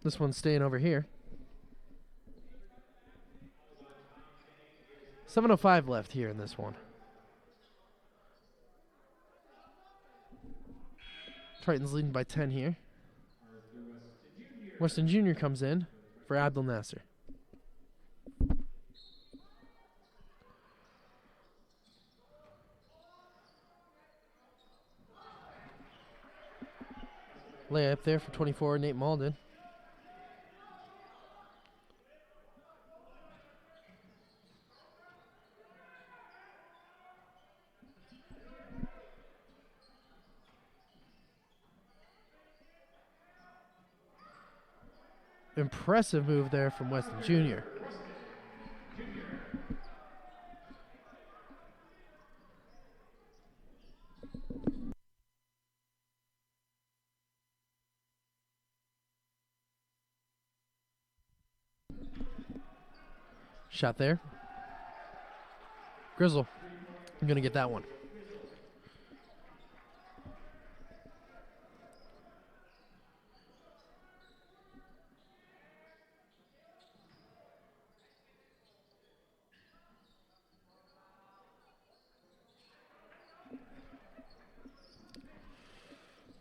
This one's staying over here. 7:05 left here in this one. Tritons leading by 10 here. Weston Jr. comes in for Abdul Nasser. Layup there for 24, Nate Malden. Impressive move there from Weston Jr. Shot there. Grizzle. I'm going to get that one.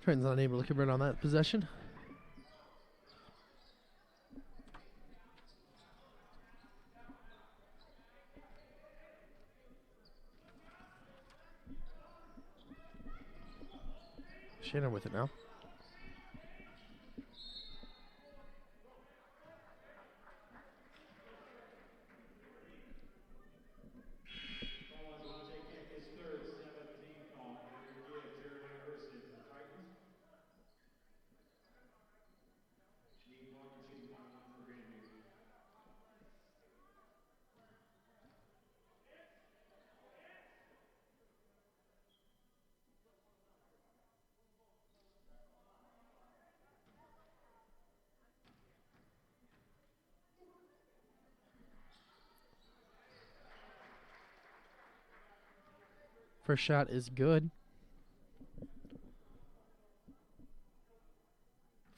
Trenton's unable to convert on that possession. Shannon with it now. First shot is good.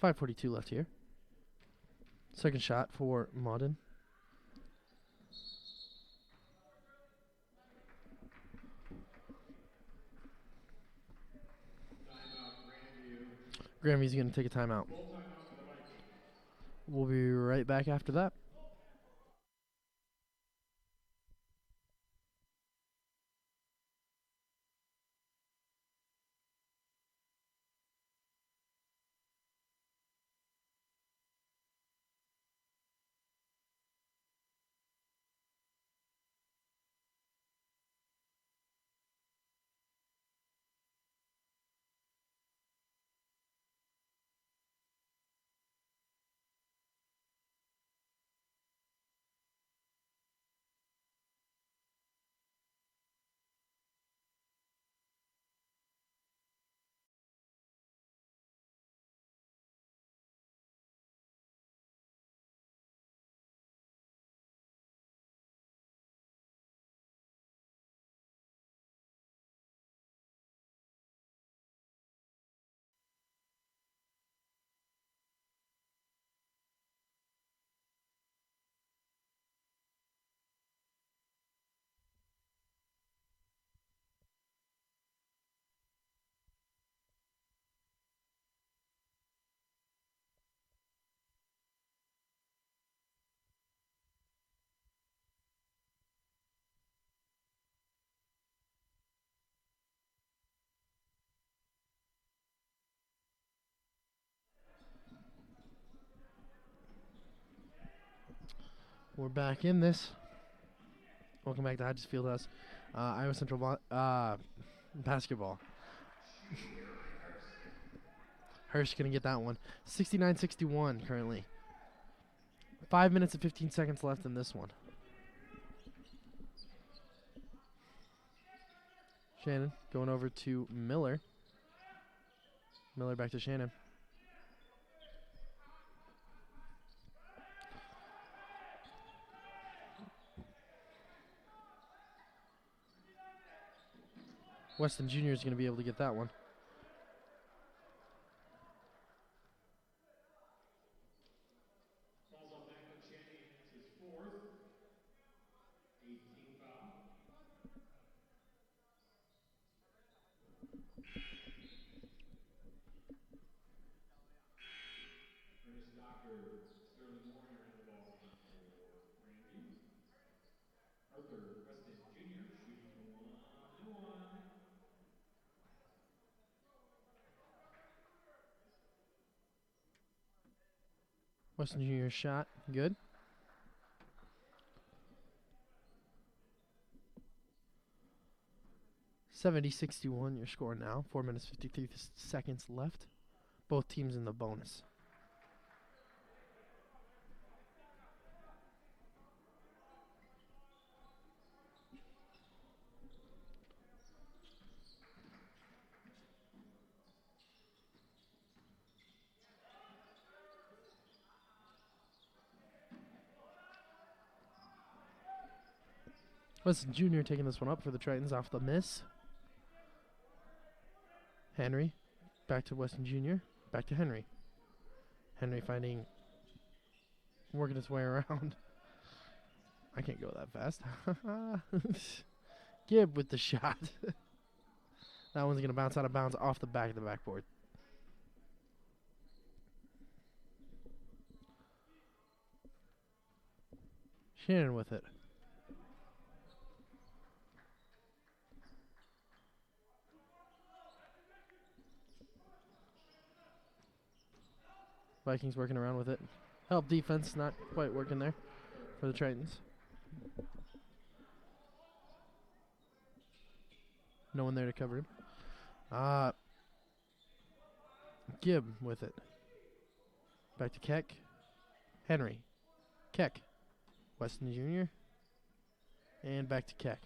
5:42 left here. Second shot for Modern. Grandview's going to take a timeout. We'll be right back after that. We're back in this. Welcome back to Hodges Fieldhouse. Iowa Central basketball. Hirsch going to get that one. 69-61 currently. 5 minutes and 15 seconds left in this one. Shannon going over to Miller. Miller back to Shannon. Weston Jr. is going to be able to get that one. Weston Jr. shot. Good. $70-61 your score now. 4 minutes 53 seconds left. Both teams in the bonus. Weston Jr. taking this one up for the Tritons off the miss. Henry, back to Weston Jr., back to Henry. Henry working his way around. I can't go that fast. Gibb with the shot. That one's going to bounce out of bounds off the back of the backboard. Shannon with it. Vikings working around with it. Help defense not quite working there for the Tritons. No one there to cover him. Gibb with it. Back to Keck. Henry. Keck. Weston Jr. And back to Keck.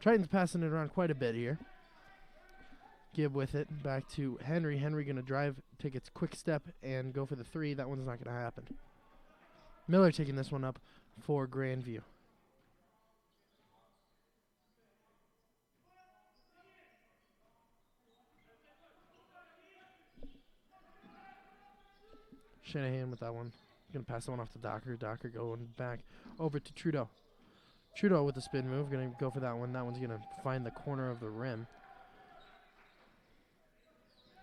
Tritons passing it around quite a bit here. Gibb with it. Back to Henry. Henry going to drive, take its quick step, and go for the three. That one's not going to happen. Miller taking this one up for Grandview. Shanahan with that one. Going to pass that one off to Docker. Docker going back over to Trudeau. Trudeau with the spin move. Going to go for that one. That one's going to find the corner of the rim.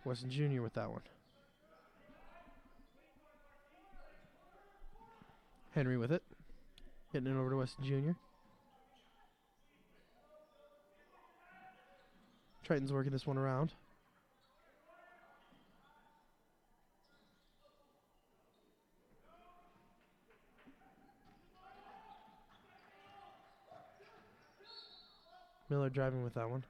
Weston Jr. with that one. Henry with it. Getting it over to Weston Jr. Tritons working this one around. Miller driving with that one.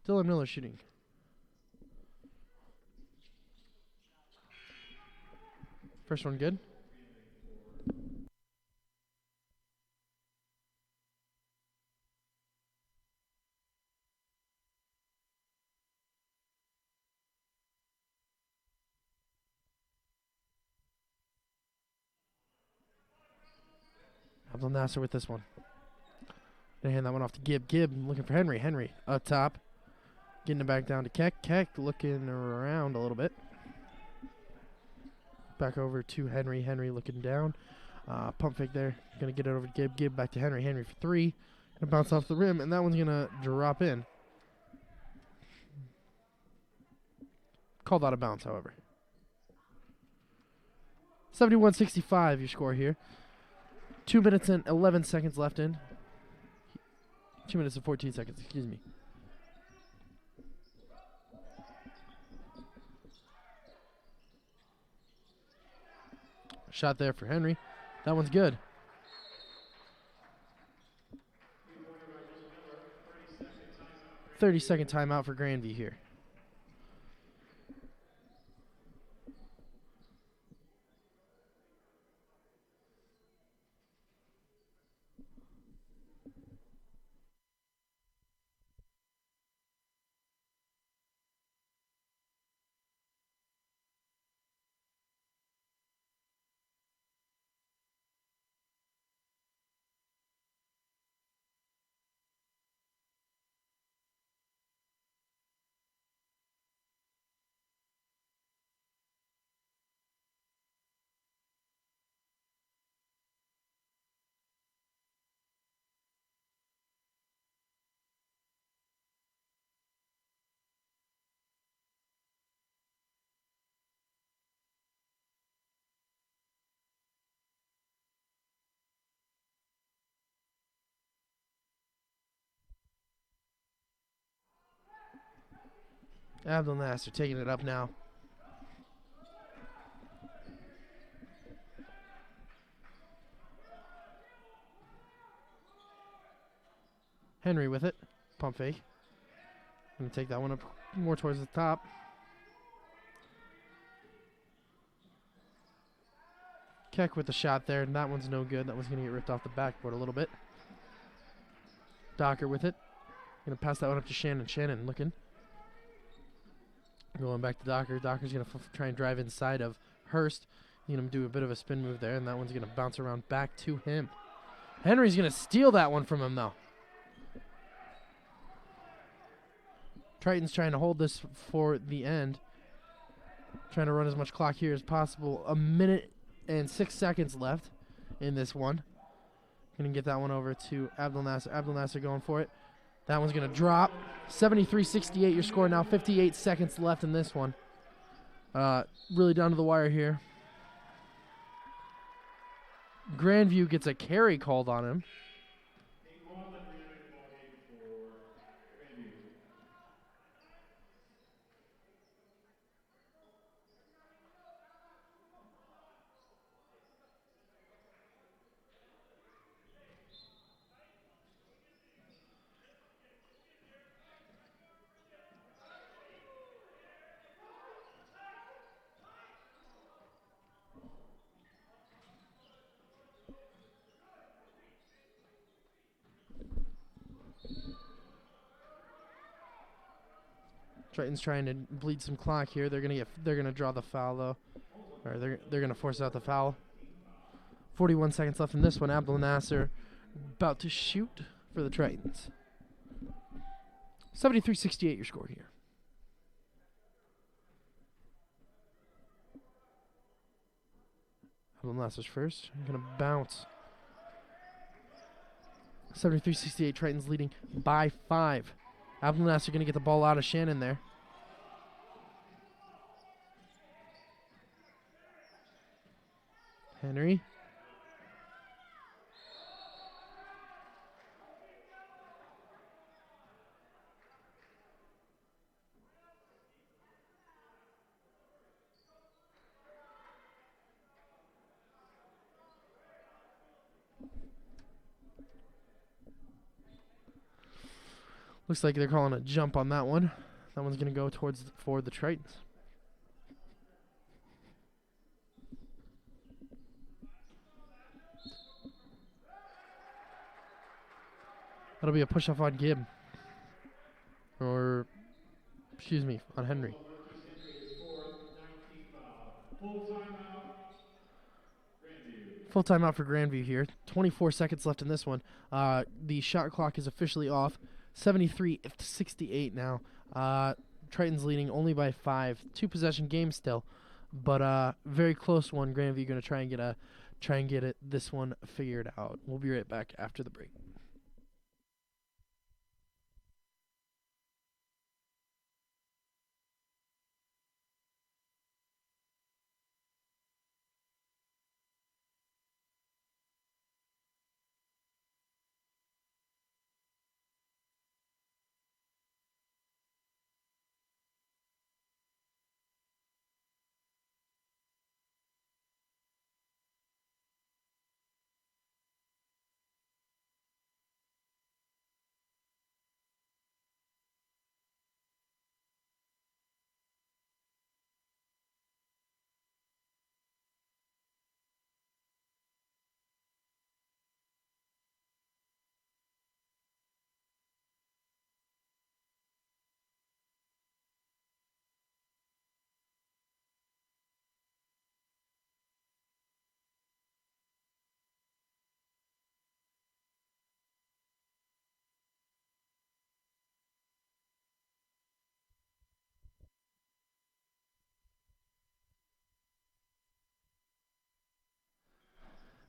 Dylan Miller shooting. First one good. Abdul Nasser with this one. Gonna hand that one off to Gibb. Gibb looking for Henry. Henry up top. Getting it back down to Keck. Keck looking around a little bit. Back over to Henry. Henry looking down. Pump fake there. Gonna get it over to Gibb. Gibb back to Henry. Henry for three. Gonna bounce off the rim, and that one's gonna drop in. Called out of bounds, however. 71-65 your score here. 2 minutes and 11 seconds left in. 2 minutes and 14 seconds, excuse me. Shot there for Henry. That one's good. .30-second timeout for Grandview here. Abdul Nasser taking it up now. Henry with it. Pump fake. Going to take that one up more towards the top. Keck with the shot there, and that one's no good. That one's going to get ripped off the backboard a little bit. Docker with it. Going to pass that one up to Shannon. Shannon looking. Going back to Docker. Docker's going to try and drive inside of Hurst. You know, do a bit of a spin move there, and that one's going to bounce around back to him. Henry's going to steal that one from him, though. Triton's trying to hold this for the end. Trying to run as much clock here as possible. 1 minute and 6 seconds left in this one. Going to get that one over to Abdul Nasser. Abdul Nasser going for it. That one's going to drop. 73-68 your score now. 58 seconds left in this one. Really down to the wire here. Grandview gets a carry called on him. Triton's trying to bleed some clock here. They're gonna draw the foul though, or they're gonna force out the foul. 41 seconds left in this one. Abdul Nasser about to shoot for the Tritons. 73-68 your score here. Abdul Nasser's first. Gonna bounce. 73-68. Tritons leading by 5. Abdul Nasser going to get the ball out of Shannon there. Henry. Looks like they're calling a jump on that one. That one's going to go for the Tritons. That'll be a push-off on Gibb. Or, excuse me, on Henry. Full timeout for Grandview here. 24 seconds left in this one. The shot clock is officially off. 73-68 now. Tritons leading only by 5. 2-possession game still, but very close one. Grandview going to try and get this one figured out. We'll be right back after the break.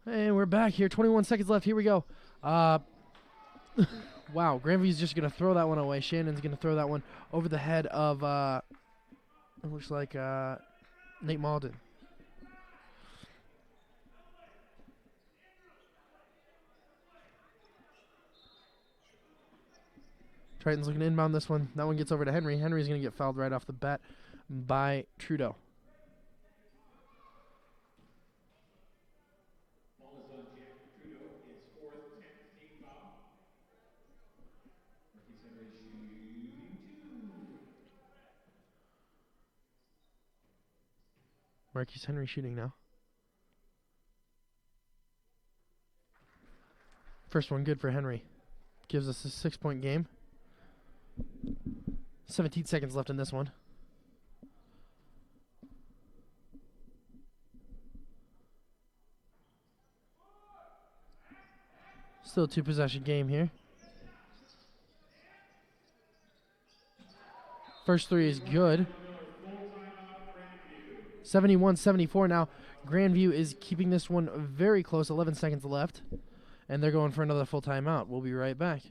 And we're back here. 21 seconds left. Here we go. Wow, Grandview's just going to throw that one away. Shannon's going to throw that one over the head of, it looks like Nate Malden. Triton's looking to inbound this one. That one gets over to Henry. Henry's going to get fouled right off the bat by Trudeau. Marquise Henry shooting now. First one good for Henry. Gives us a 6-point game. 17 seconds left in this one. Still a 2-possession game here. First three is good. 71-74 now. Grandview is keeping this one very close. 11 seconds left. And they're going for another full timeout. We'll be right back.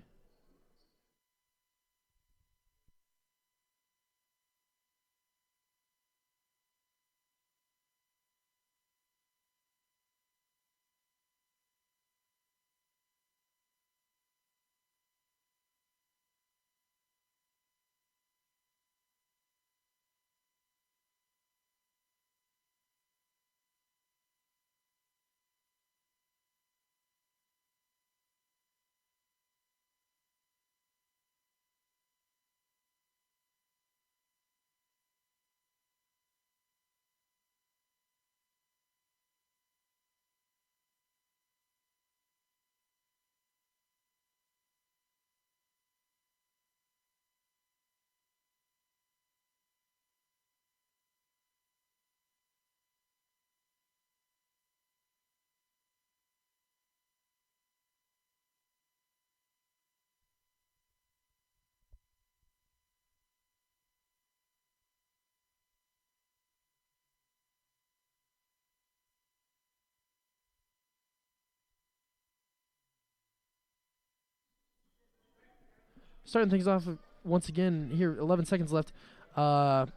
Starting things off once again here, 11 seconds left. Triton's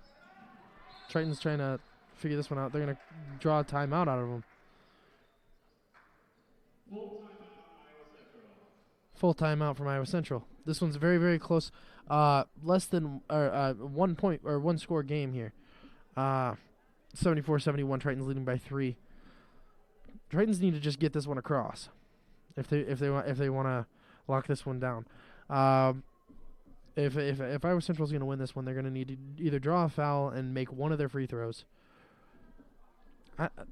trying to figure this one out. They're going to draw a timeout out of them. Full timeout from Iowa Central. This one's very, very close. Less than 1 point or 1 score game here. 74-71. Triton's leading by 3. Tritons need to just get this one across if they want to lock this one down. If Iowa Central's going to win this one, they're going to need to either draw a foul and make one of their free throws.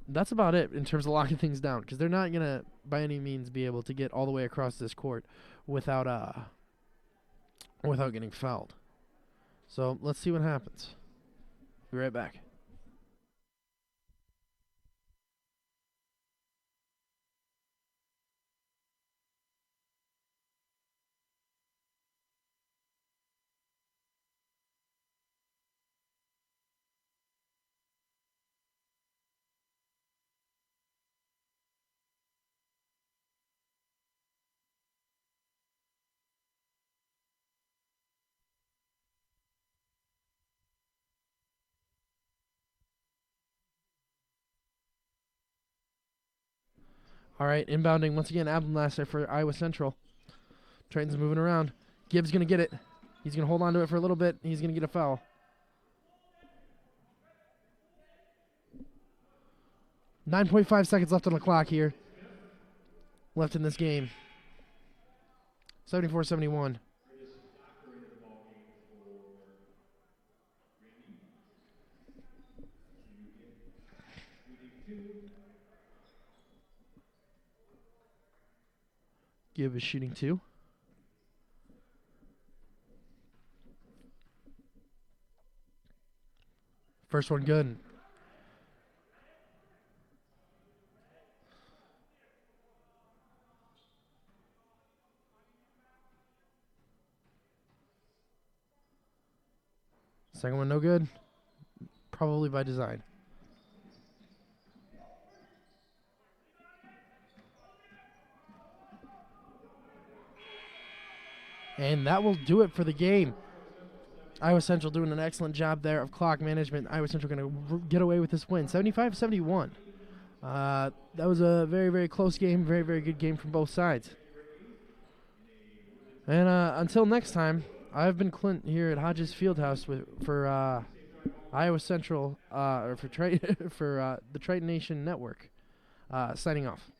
That's about it in terms of locking things down, because they're not going to, by any means, be able to get all the way across this court without getting fouled. So let's see what happens. Be right back. All right, inbounding once again, Abdelnasser for Iowa Central. Triton's moving around. Gibbs going to get it. He's going to hold on to it for a little bit. He's going to get a foul. .5 seconds left on the clock here. Left in this game. 74-71. Gibb is shooting 2. First one good. Second one no good. Probably by design. And that will do it for the game. Iowa Central doing an excellent job there of clock management. Iowa Central going to get away with this win, 75-71. That was a very, very close game, very, very good game from both sides. And until next time, I've been Clint here at Hodges Fieldhouse for Iowa Central, or for the Triton Nation Network, signing off.